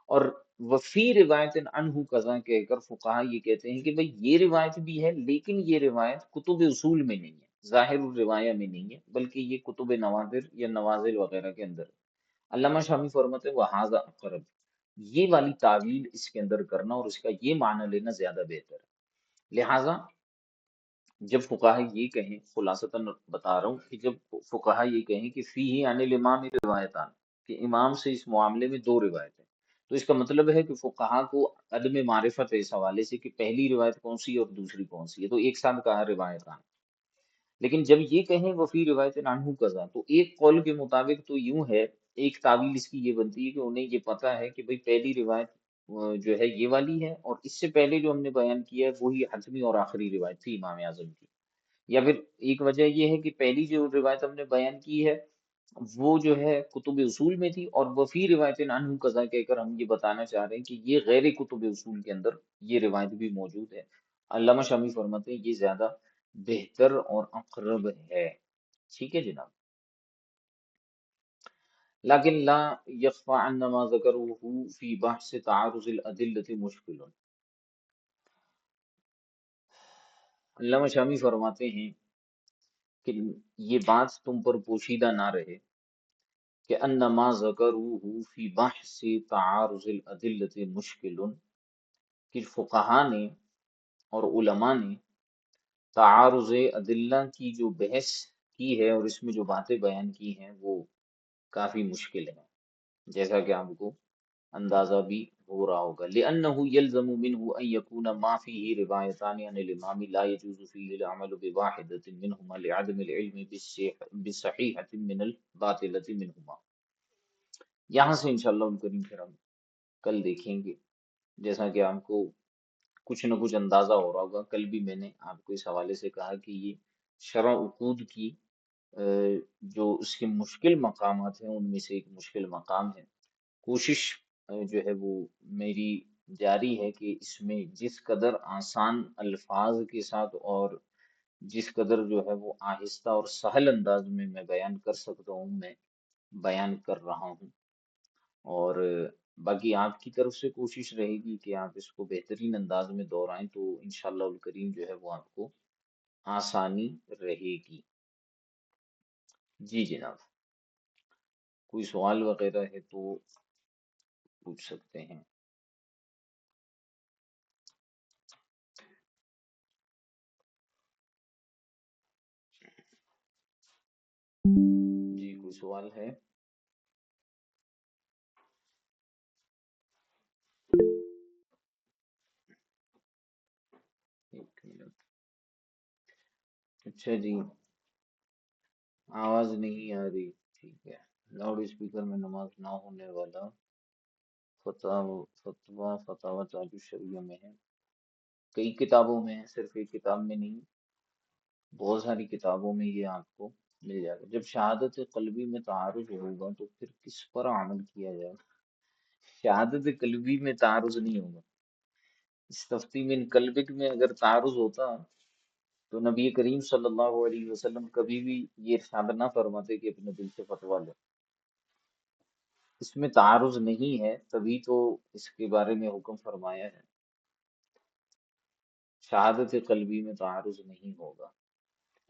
اور وفی روایت عنہ قضا کہہ کر فقہا یہ کہتے ہیں کہ بھئی یہ روایت بھی ہے، لیکن یہ روایت کتب اصول میں نہیں ہے، ظاہر الروایہ میں نہیں ہے، بلکہ یہ کتب نوادر یا نوازل وغیرہ کے اندر ہے۔ علامہ شامی فرماتے ہیں وہذا اقرب، یہ والی تعویل اس کے اندر کرنا اور اس کا یہ معنی لینا زیادہ بہتر ہے۔ لہٰذا جب فقہا یہ کہیں، خلاصتاً بتا رہا ہوں کہ جب فقہا یہ کہیں کہ فی ہی عن الامام روایتان، کہ امام سے اس معاملے میں دو روایت ہیں، تو اس کا مطلب ہے کہ فقہا کو عدم معرفت ہے اس حوالے سے کہ پہلی روایت کون سی ہے اور دوسری کون سی ہے، تو ایک ساتھ کہا روایتان۔ لیکن جب یہ کہیں وفی روایت عنہ قضا، تو ایک قول کے مطابق تو یوں ہے، ایک تعویل اس کی یہ بنتی ہے کہ انہیں یہ پتا ہے کہ بھئی پہلی روایت جو ہے یہ والی ہے، اور اس سے پہلے جو ہم نے بیان کیا ہے وہی حتمی اور آخری روایت تھی امام اعظم کی۔ یا پھر ایک وجہ یہ ہے کہ پہلی جو روایت ہم نے بیان کی ہے وہ جو ہے کتب اصول میں تھی، اور وفی روایت عنہ قضا کہہ کر ہم یہ بتانا چاہ رہے ہیں کہ یہ غیر کتب اصول کے اندر یہ روایت بھی موجود ہے۔ علامہ شامی فرماتے ہیں یہ زیادہ بہتر اور اقرب ہے۔ ٹھیک ہے جناب۔ لیکن لا یخفى ان ما ذکروه فی بحث تعارض الادلة مشکل۔ علامہ شامی فرماتے ہیں کہ یہ بات تم پر پوشیدہ نہ رہے کہ ان ما ذکروه فی بحث تعارض الادلة مشکل، کہ فقہا نے اور علماء نے تعارض ادلہ کی جو بحث کی ہے اور اس میں جو باتیں بیان کی ہیں وہ کافی مشکل ہیں، جیسا کہ آپ کو اندازہ بھی ہو رہا ہوگا۔ لأنه يلزم منه أن يكون ما فيه روایتان عن الإمام لا يجوز فيه العمل بواحدة منهما لعدم العلم بالصحيحة من الباطلة منهما۔ یہاں سے انشاءاللہ کریم پھر ہم کل دیکھیں گے، جیسا کہ آپ کو کچھ نہ کچھ اندازہ ہو رہا ہوگا، کل بھی میں نے آپ کو اس حوالے سے کہا کہ یہ شرح عقود کی جو اس کے مشکل مقامات ہیں ان میں سے ایک مشکل مقام ہے۔ کوشش جو ہے وہ میری جاری ہے کہ اس میں جس قدر آسان الفاظ کے ساتھ اور جس قدر جو ہے وہ آہستہ اور سہل انداز میں میں بیان کر سکتا ہوں میں بیان کر رہا ہوں، اور باقی آپ کی طرف سے کوشش رہے گی کہ آپ اس کو بہترین انداز میں دہرائیں تو انشاءاللہ الکریم جو ہے وہ آپ کو آسانی رہے گی۔ جی جناب، کوئی سوال وغیرہ ہے تو پوچھ سکتے ہیں۔ جی کوئی سوال ہے؟ ایک منٹ۔ اچھا جی، آواز نہیں آ رہی، ٹھیک ہے۔ لاؤڈ اسپیکر میں نماز نہ ہونے والا فتاوی تاج الشریعہ میں ہے، کئی کتابوں میں ہے، صرف ایک کتاب میں نہیں، بہت ساری کتابوں میں یہ آپ کو مل جائے گا۔ جب شہادت قلبی میں تعارض ہوگا تو پھر کس پر عمل کیا جائے گا؟ شہادت قلبی میں تعارض نہیں ہوگا، استفتی من قلبک میں اگر تعارض ہوتا تو نبی کریم صلی اللہ علیہ وسلم کبھی بھی یہ ارشاد نہ فرماتے کہ اپنے دل سے فتویٰ لو۔ اس میں تعارض نہیں ہے، تبھی تو اس کے بارے میں حکم فرمایا ہے۔ شہادت قلبی میں تعارض نہیں ہوگا۔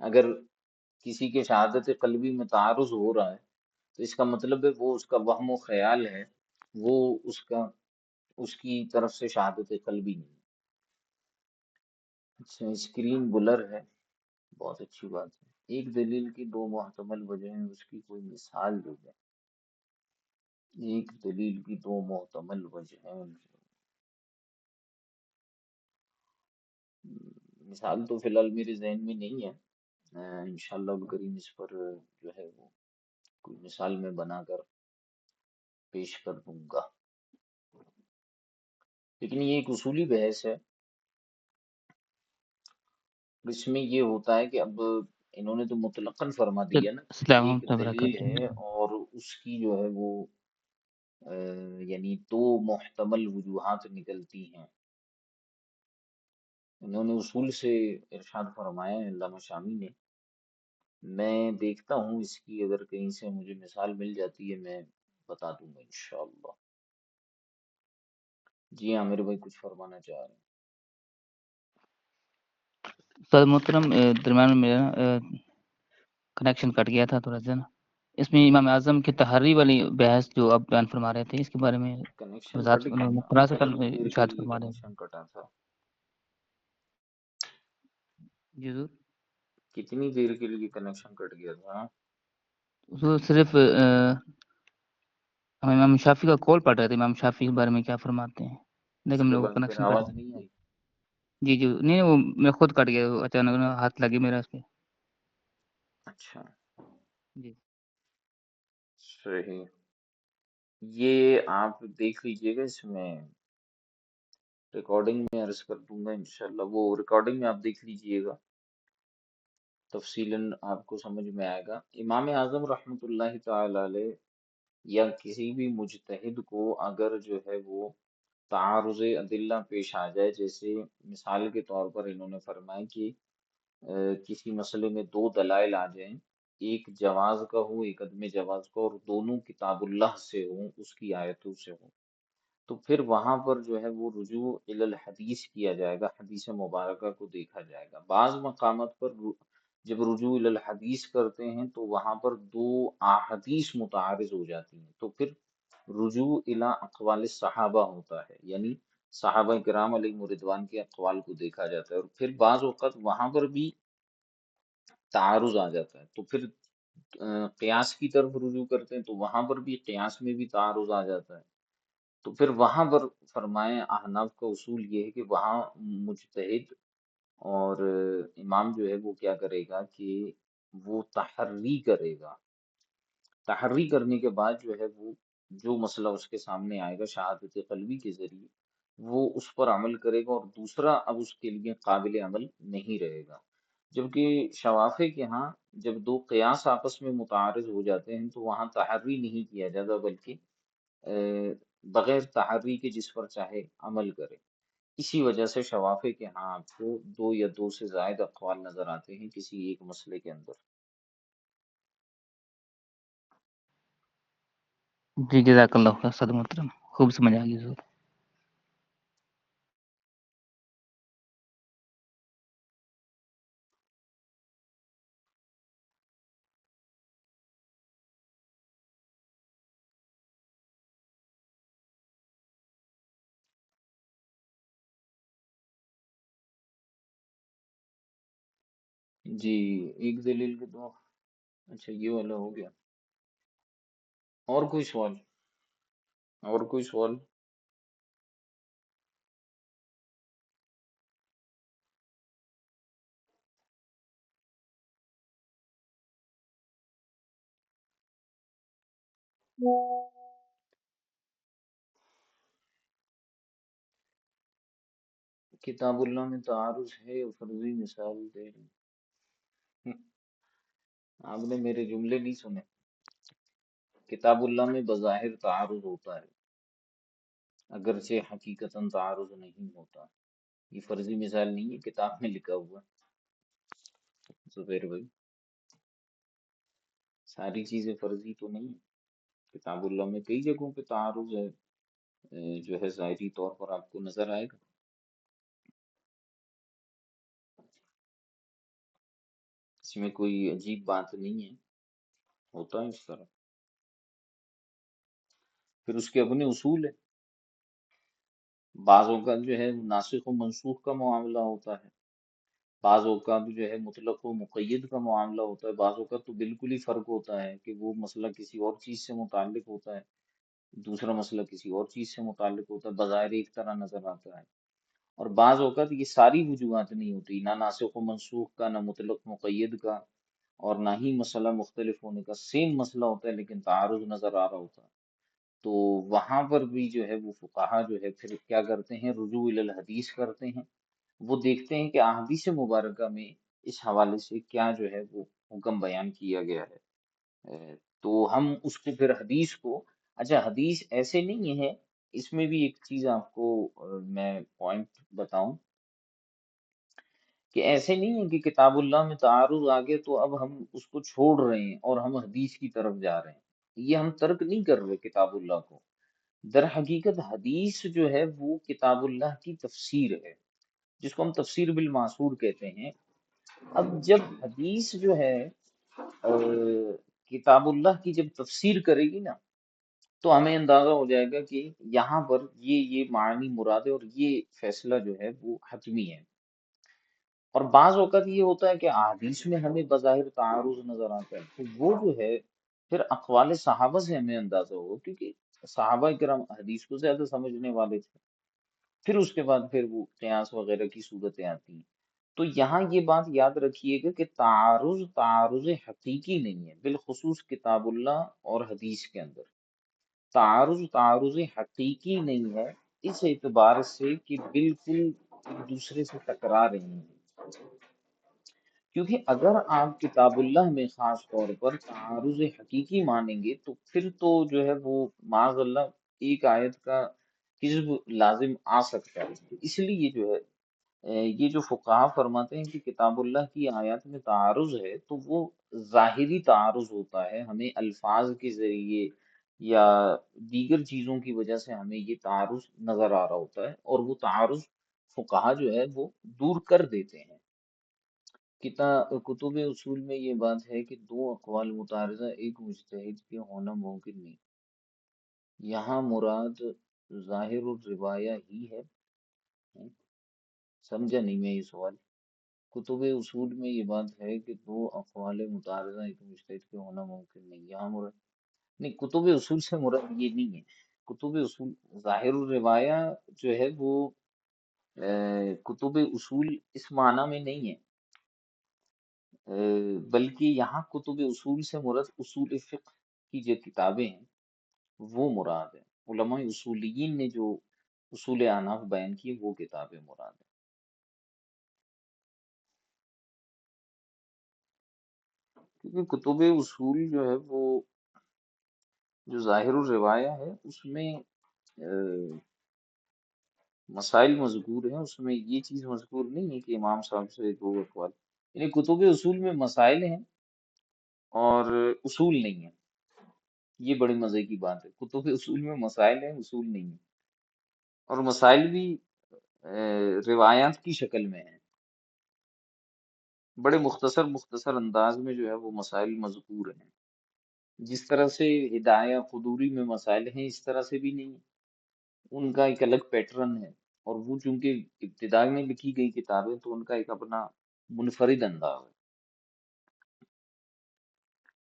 اگر کسی کے شہادت قلبی میں تعارض ہو رہا ہے تو اس کا مطلب ہے وہ اس کا وہم و خیال ہے، وہ اس کی طرف سے شہادت قلبی نہیں۔ اچھا، اسکرین بلر ہے، بہت اچھی بات ہے۔ ایک دلیل کی دو محتمل وجہ ہیں، اس کی کوئی مثال دے دیں۔ ایک دلیل کی دو محتمل وجہ ہیں، مثال تو فی الحال میرے ذہن میں نہیں ہے، انشاءاللہ الکریم اس پر جو ہے وہ کوئی مثال میں بنا کر پیش کر دوں گا، لیکن یہ ایک اصولی بحث ہے۔ اس میں یہ ہوتا ہے کہ اب انہوں نے تو مطلقاً فرما دیا نا کہ السلام ایک علیکم دلیل وبرکاتہ۔ ہے اور اس کی جو ہے وہ یعنی دو محتمل وجوہات نکلتی ہیں۔ انہوں نے اصول سے ارشاد فرمایا ہے علامہ شامی نے، میں دیکھتا ہوں اس کی اگر کہیں سے مجھے مثال مل جاتی ہے میں بتا دوں گا انشاءاللہ۔ جی عامر بھائی کچھ فرمانا چاہ رہے سر محترم درمیان میں میرا کنیکشن کٹ گیا تھا تھوڑا سا نا۔ اس میں امام اعظم کی تحری والی بحث جو آپ بیان فرما رہے تھے، اس کے بارے میں ہیں کنیکشن وضاحت کٹ گیا تھا، خلاصہ کتنی دیر کے ارشاد لیے فرما رہے ہیں۔ کنیکشن کٹا تھا؟ جی حضور، کتنی دیر کے لیے کنیکشن کٹ گیا تھا؟ حضور صرف ہم امام شافی کا کال پڑھ رہے تھے، امام شافی کے بارے میں کیا فرماتے ہیں، اس لیکن کے میرے کو بعد پھر کنیکشن کٹ آواز گیا۔ نہیں آئی؟ جی جی، نہیں وہ میں خود کٹ گیا، وہ اچانک نا ہاتھ لگی میرا اس پہ۔ اچھا جی صحیح، یہ آپ دیکھ لیجئے گا، اس میں ریکارڈنگ میں عرض کر دوں گا انشاءاللہ، وہ ریکارڈنگ میں آپ دیکھ لیجئے گا، تفصیلاً آپ کو سمجھ میں آئے گا۔ امام اعظم رحمۃ اللہ تعالی علیہ یا کسی بھی مجتہد کو اگر جو ہے وہ تعارض ادلہ پیش آ جائے، جیسے مثال کے طور پر انہوں نے فرمایا کہ کسی مسئلے میں دو دلائل آ جائیں، ایک جواز کا ہو ایک عدم جواز کا، اور دونوں کتاب اللہ سے ہوں، اس کی آیتوں سے ہوں، تو پھر وہاں پر جو ہے وہ رجوع الی الحدیث کیا جائے گا، حدیث مبارکہ کو دیکھا جائے گا۔ بعض مقامات پر جب رجوع الی الحدیث کرتے ہیں تو وہاں پر دو احادیث متعارض ہو جاتی ہیں، تو پھر رجوع الی اقوال الصحابہ ہوتا ہے، یعنی صحابہ کرام علیہ رضوان کے اقوال کو دیکھا جاتا ہے، اور پھر بعض اوقات وہاں پر بھی تعارض آ جاتا ہے، تو پھر قیاس کی طرف رجوع کرتے ہیں تو وہاں پر بھی قیاس میں بھی تعارض آ جاتا ہے، تو پھر وہاں پر فرمائیں احناف کا اصول یہ ہے کہ وہاں مجتہد اور امام جو ہے وہ کیا کرے گا کہ وہ تحری کرے گا، تحری کرنے کے بعد جو ہے وہ جو مسئلہ اس کے سامنے آئے گا شہادت قلبی کے ذریعے وہ اس پر عمل کرے گا، اور دوسرا اب اس کے لیے قابل عمل نہیں رہے گا۔ جبکہ شوافے کے ہاں جب دو قیاس آپس میں متعارض ہو جاتے ہیں تو وہاں تحری نہیں کیا جاتا، بلکہ بغیر تحری کے جس پر چاہے عمل کرے۔ اسی وجہ سے شوافے کے ہاں آپ کو دو یا دو سے زائد اقوال نظر آتے ہیں کسی ایک مسئلے کے اندر۔ جی، جزاک اللہ خیر صدر محترم، خوب سمجھ آ گئی حضور۔ جی ایک دلیل کے دو، اچھا یہ والا ہو گیا، اور کوئی سوال؟ اور کوئی سوال؟ کتاب اللہ میں تعارض ہے، فرضی مثال دے رہے آپ نے میرے جملے نہیں سنے، کتاب اللہ میں بظاہر تعارض ہوتا ہے اگرچہ حقیقتاً تعارض نہیں ہوتا، یہ فرضی مثال نہیں ہے، کتاب میں لکھا ہوا ہے زبیر بھائی، ساری چیزیں فرضی تو نہیں ہیں، کتاب اللہ میں کئی جگہوں پہ تعارض ہے، جو ہے ظاہری طور پر آپ کو نظر آئے گا، اس میں کوئی عجیب بات نہیں ہے، ہوتا ہے اس طرح۔ پھر اس کے اپنے اصول ہے، بعض اوقات جو ہے ناسخ و منسوخ کا معاملہ ہوتا ہے، بعض اوقات جو ہے مطلق و مقید کا معاملہ ہوتا ہے، بعض اوقات تو بالکل ہی فرق ہوتا ہے کہ وہ مسئلہ کسی اور چیز سے متعلق ہوتا ہے، دوسرا مسئلہ کسی اور چیز سے متعلق ہوتا ہے، بظاہر ایک طرح نظر آتا ہے، اور بعض اوقات یہ ساری وجوہات نہیں ہوتی، نہ ناسخ و منسوخ کا، نہ مطلق مقید کا، اور نہ ہی مسئلہ مختلف ہونے کا، سیم مسئلہ ہوتا ہے لیکن تعارض نظر آ رہا ہوتا ہے، تو وہاں پر بھی جو ہے وہ فقہا جو ہے پھر کیا کرتے ہیں، رجوع الی الحدیث کرتے ہیں، وہ دیکھتے ہیں کہ احادیث مبارکہ میں اس حوالے سے کیا جو ہے وہ حکم بیان کیا گیا ہے، تو ہم اس کو پھر حدیث کو، اچھا حدیث ایسے نہیں ہے، اس میں بھی ایک چیز آپ کو میں پوائنٹ بتاؤں کہ ایسے نہیں ہے کہ کتاب اللہ میں تعارض آ گئے تو اب ہم اس کو چھوڑ رہے ہیں اور ہم حدیث کی طرف جا رہے ہیں، یہ ہم ترک نہیں کر رہے کتاب اللہ کو، در حقیقت حدیث جو ہے وہ کتاب اللہ کی تفسیر ہے، جس کو ہم تفسیر بالمعصور کہتے ہیں۔ اب جب حدیث جو ہے کتاب اللہ کی جب تفسیر کرے گی نا، تو ہمیں اندازہ ہو جائے گا کہ یہاں پر یہ معنی مراد ہے، اور یہ فیصلہ جو ہے وہ حتمی ہے۔ اور بعض اوقات یہ ہوتا ہے کہ احادیث میں ہمیں بظاہر تعارض نظر آتا ہے، تو وہ جو ہے پھر اقوال صحابہ سے ہمیں اندازہ ہو، کیونکہ صحابہ کرام حدیث کو زیادہ سمجھنے والے تھے۔ پھر اس کے بعد پھر وہ قیاس وغیرہ کی صورتیں آتی ہیں۔ تو یہاں یہ بات یاد رکھیے گا کہ تعارض حقیقی نہیں ہے، بالخصوص کتاب اللہ اور حدیث کے اندر تعارض حقیقی نہیں ہے، اس اعتبار سے کہ بالکل ایک دوسرے سے ٹکرا رہے ہیں۔ کیونکہ اگر آپ کتاب اللہ میں خاص طور پر تعارض حقیقی مانیں گے تو پھر تو جو ہے وہ معاذ اللہ ایک آیت کا حزب لازم آ سکتا ہے۔ تو اس لیے جو ہے یہ جو فقہا فرماتے ہیں کہ کتاب اللہ کی آیات میں تعارض ہے، تو وہ ظاہری تعارض ہوتا ہے، ہمیں الفاظ کے ذریعے یا دیگر چیزوں کی وجہ سے ہمیں یہ تعارض نظر آ رہا ہوتا ہے، اور وہ تعارض فقہا جو ہے وہ دور کر دیتے ہیں۔ کتب اصول میں یہ بات ہے کہ دو اقوال متعارضہ ایک مجتہد کے ہونا ممکن نہیں، یہاں مراد ظاہر الروایہ ہی ہے۔ سمجھا نہیں میں یہ سوال؟ کتب اصول میں یہ بات ہے کہ دو اقوال متعارضہ ایک مجتہد کے ہونا ممکن نہیں، یہاں مراد نہیں، کتب اصول سے مراد یہ نہیں ہے۔ کتب اصول ظاہر الروایہ جو ہے وہ کتب اصول اس معنی میں نہیں ہے، بلکہ یہاں کتب اصول سے مراد اصول فقہ کی جو کتابیں ہیں وہ مراد ہے۔ علماء اصولیین نے جو اصول اعناف بیان کی وہ کتابیں مراد ہیں، کیونکہ کتب اصول جو ہے وہ جو ظاہر الروایہ ہے اس میں مسائل مذکور ہیں، اس میں یہ چیز مذکور نہیں ہے کہ امام صاحب سے دو اقوال، یعنی کتب اصول میں مسائل ہیں اور اصول نہیں ہیں۔ یہ بڑی مزے کی بات ہے، کتب اصول میں مسائل ہیں، اصول نہیں ہیں، اور مسائل بھی روایات کی شکل میں ہیں، بڑے مختصر انداز میں جو ہے وہ مسائل مذکور ہیں۔ جس طرح سے ہدایہ قدوری میں مسائل ہیں اس طرح سے بھی نہیں، ان کا ایک الگ پیٹرن ہے، اور وہ چونکہ ابتدائی میں لکھی گئی کتابیں تو ان کا ایک اپنا منفرد انداز ہے۔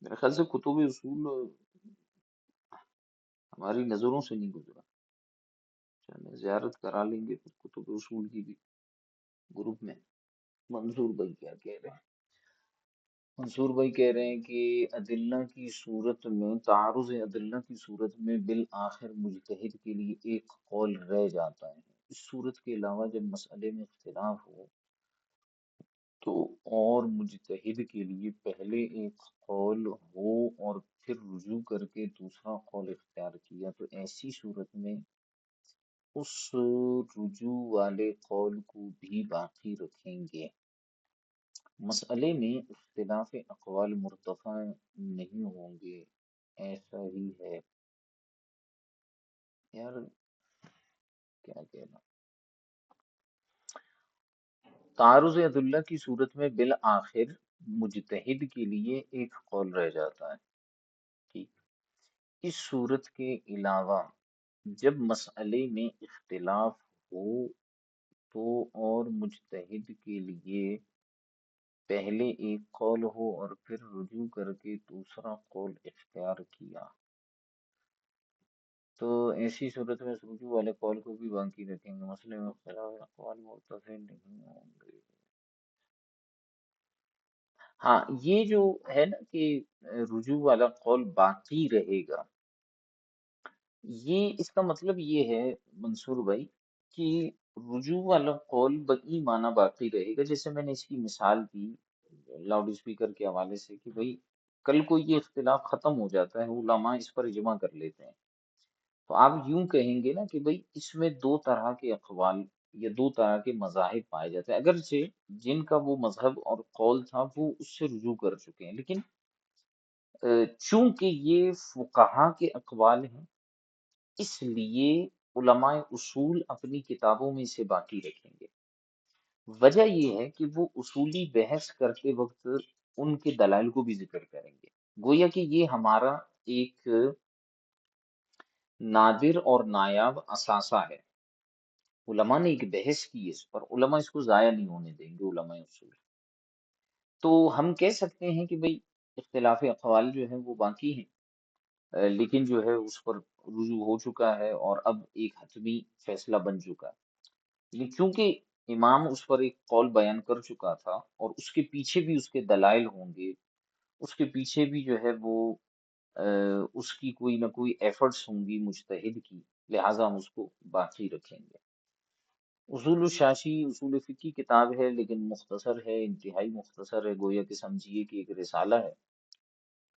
میرے خیال سے کتب اصول ہماری نظروں سے نہیں گزرا، چلیں زیارت کرا لیں گے پھر کتب اصول کی بھی گروپ میں۔ منصور بھائی کیا کہہ رہے ہیں؟ منصور بھائی کہہ رہے ہیں کہ ادلہ کی صورت میں تعارض ادلہ کی صورت میں بالآخر مجتہد کے لیے ایک قول رہ جاتا ہے، اس صورت کے علاوہ جب مسئلے میں اختلاف ہو تو اور مجتہد کے لیے پہلے ایک قول ہو اور پھر رجوع کر کے دوسرا قول اختیار کیا، تو ایسی صورت میں اس رجوع والے قول کو بھی باقی رکھیں گے۔ مسئلے میں اختلاف اقوال مرتفع نہیں ہوں گے، ایسا ہی ہے۔ یار کیا کہنا، تعارض ادلہ کی صورت میں بالآخر مجتہد کے لیے ایک قول رہ جاتا ہے، ٹھیک۔ اس صورت کے علاوہ جب مسئلے میں اختلاف ہو تو اور مجتہد کے لیے پہلے ایک قول ہو اور پھر رجوع کر کے دوسرا قول اختیار کیا، تو ایسی صورت میں رجوع والے قول کو بھی باقی رکھیں گے، مسئلے میں اختلاف اقوال مرتفع نہیں ہوں گے۔ ہاں یہ جو ہے نا کہ رجوع والا قول باقی رہے گا، یہ اس کا مطلب یہ ہے منصور بھائی کہ رجوع والا قول بئی معنی باقی رہے گا، جیسے میں نے اس کی مثال دی لاؤڈ اسپیکر کے حوالے سے کہ بھئی کل کو یہ اختلاف ختم ہو جاتا ہے، علماء اس پر اجماع کر لیتے ہیں، تو آپ یوں کہیں گے نا کہ بھئی اس میں دو طرح کے اقوال یا دو طرح کے مذاہب پائے جاتے ہیں، اگرچہ جن کا وہ مذہب اور قول تھا وہ اس سے رجوع کر چکے ہیں، لیکن چونکہ یہ فقہا کے اقوال ہیں اس لیے علماء اصول اپنی کتابوں میں اسے باقی رکھیں گے۔ وجہ یہ ہے کہ وہ اصولی بحث کرتے وقت ان کے دلائل کو بھی ذکر کریں گے، گویا کہ یہ ہمارا ایک نادر اور نایاب اثاثہ ہے۔ علماء نے ایک بحث کی اس پر، علماء اس کو ضائع نہیں ہونے دیں گے، علماء اصول۔ تو ہم کہہ سکتے ہیں کہ بھئی اختلاف اقوال جو ہیں وہ باقی ہیں، لیکن جو ہے اس پر رجوع ہو چکا ہے اور اب ایک حتمی فیصلہ بن چکا ہے۔ لیکن چونکہ امام اس پر ایک قول بیان کر چکا تھا اور اس کے پیچھے بھی اس کے دلائل ہوں گے، اس کے پیچھے بھی جو ہے وہ اس کی کوئی نہ کوئی ایفرٹس ہوں گی مجتہد کی، لہٰذا ہم اس کو باقی رکھیں گے۔ اصول الشاشی اصول فقہ کی کتاب ہے، لیکن مختصر ہے، انتہائی مختصر ہے، گویا کہ سمجھیے کہ ایک رسالہ ہے۔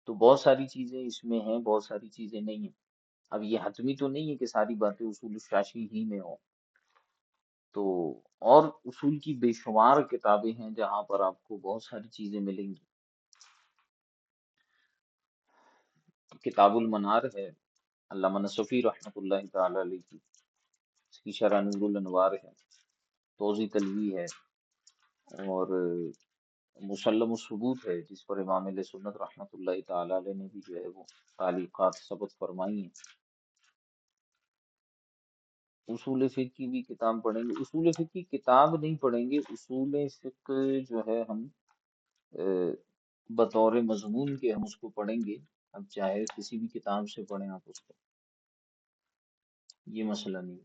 تو بہت ساری چیزیں اس میں ہیں، بہت ساری چیزیں نہیں ہیں۔ اب یہ حتمی تو نہیں ہے کہ ساری باتیں اصول الشاشی ہی میں ہوں، تو اور اصول کی بے شمار کتابیں ہیں جہاں پر آپ کو بہت ساری چیزیں ملیں گی۔ کتاب المنار ہے، علامہ نصفی رحمۃ اللہ تعالی علیہ کی، اس کی شرح نور الانوار ہے، توضیح تلوی ہے، اور مسلم الثبوت ہے جس پر امام اہل سنت رحمۃ اللہ تعالی علیہ نے بھی جو ہے وہ تعلیقات ثبت فرمائی ہیں۔ اصول فقہ کی بھی کتاب پڑھیں گے، اصول فقہ کی کتاب نہیں پڑھیں گے، اصول فقہ جو ہے ہم بطور مضمون کے ہم اس کو پڑھیں گے، اب چاہے کسی بھی کتاب سے پڑھیں آپ اس کو، یہ مسئلہ نہیں۔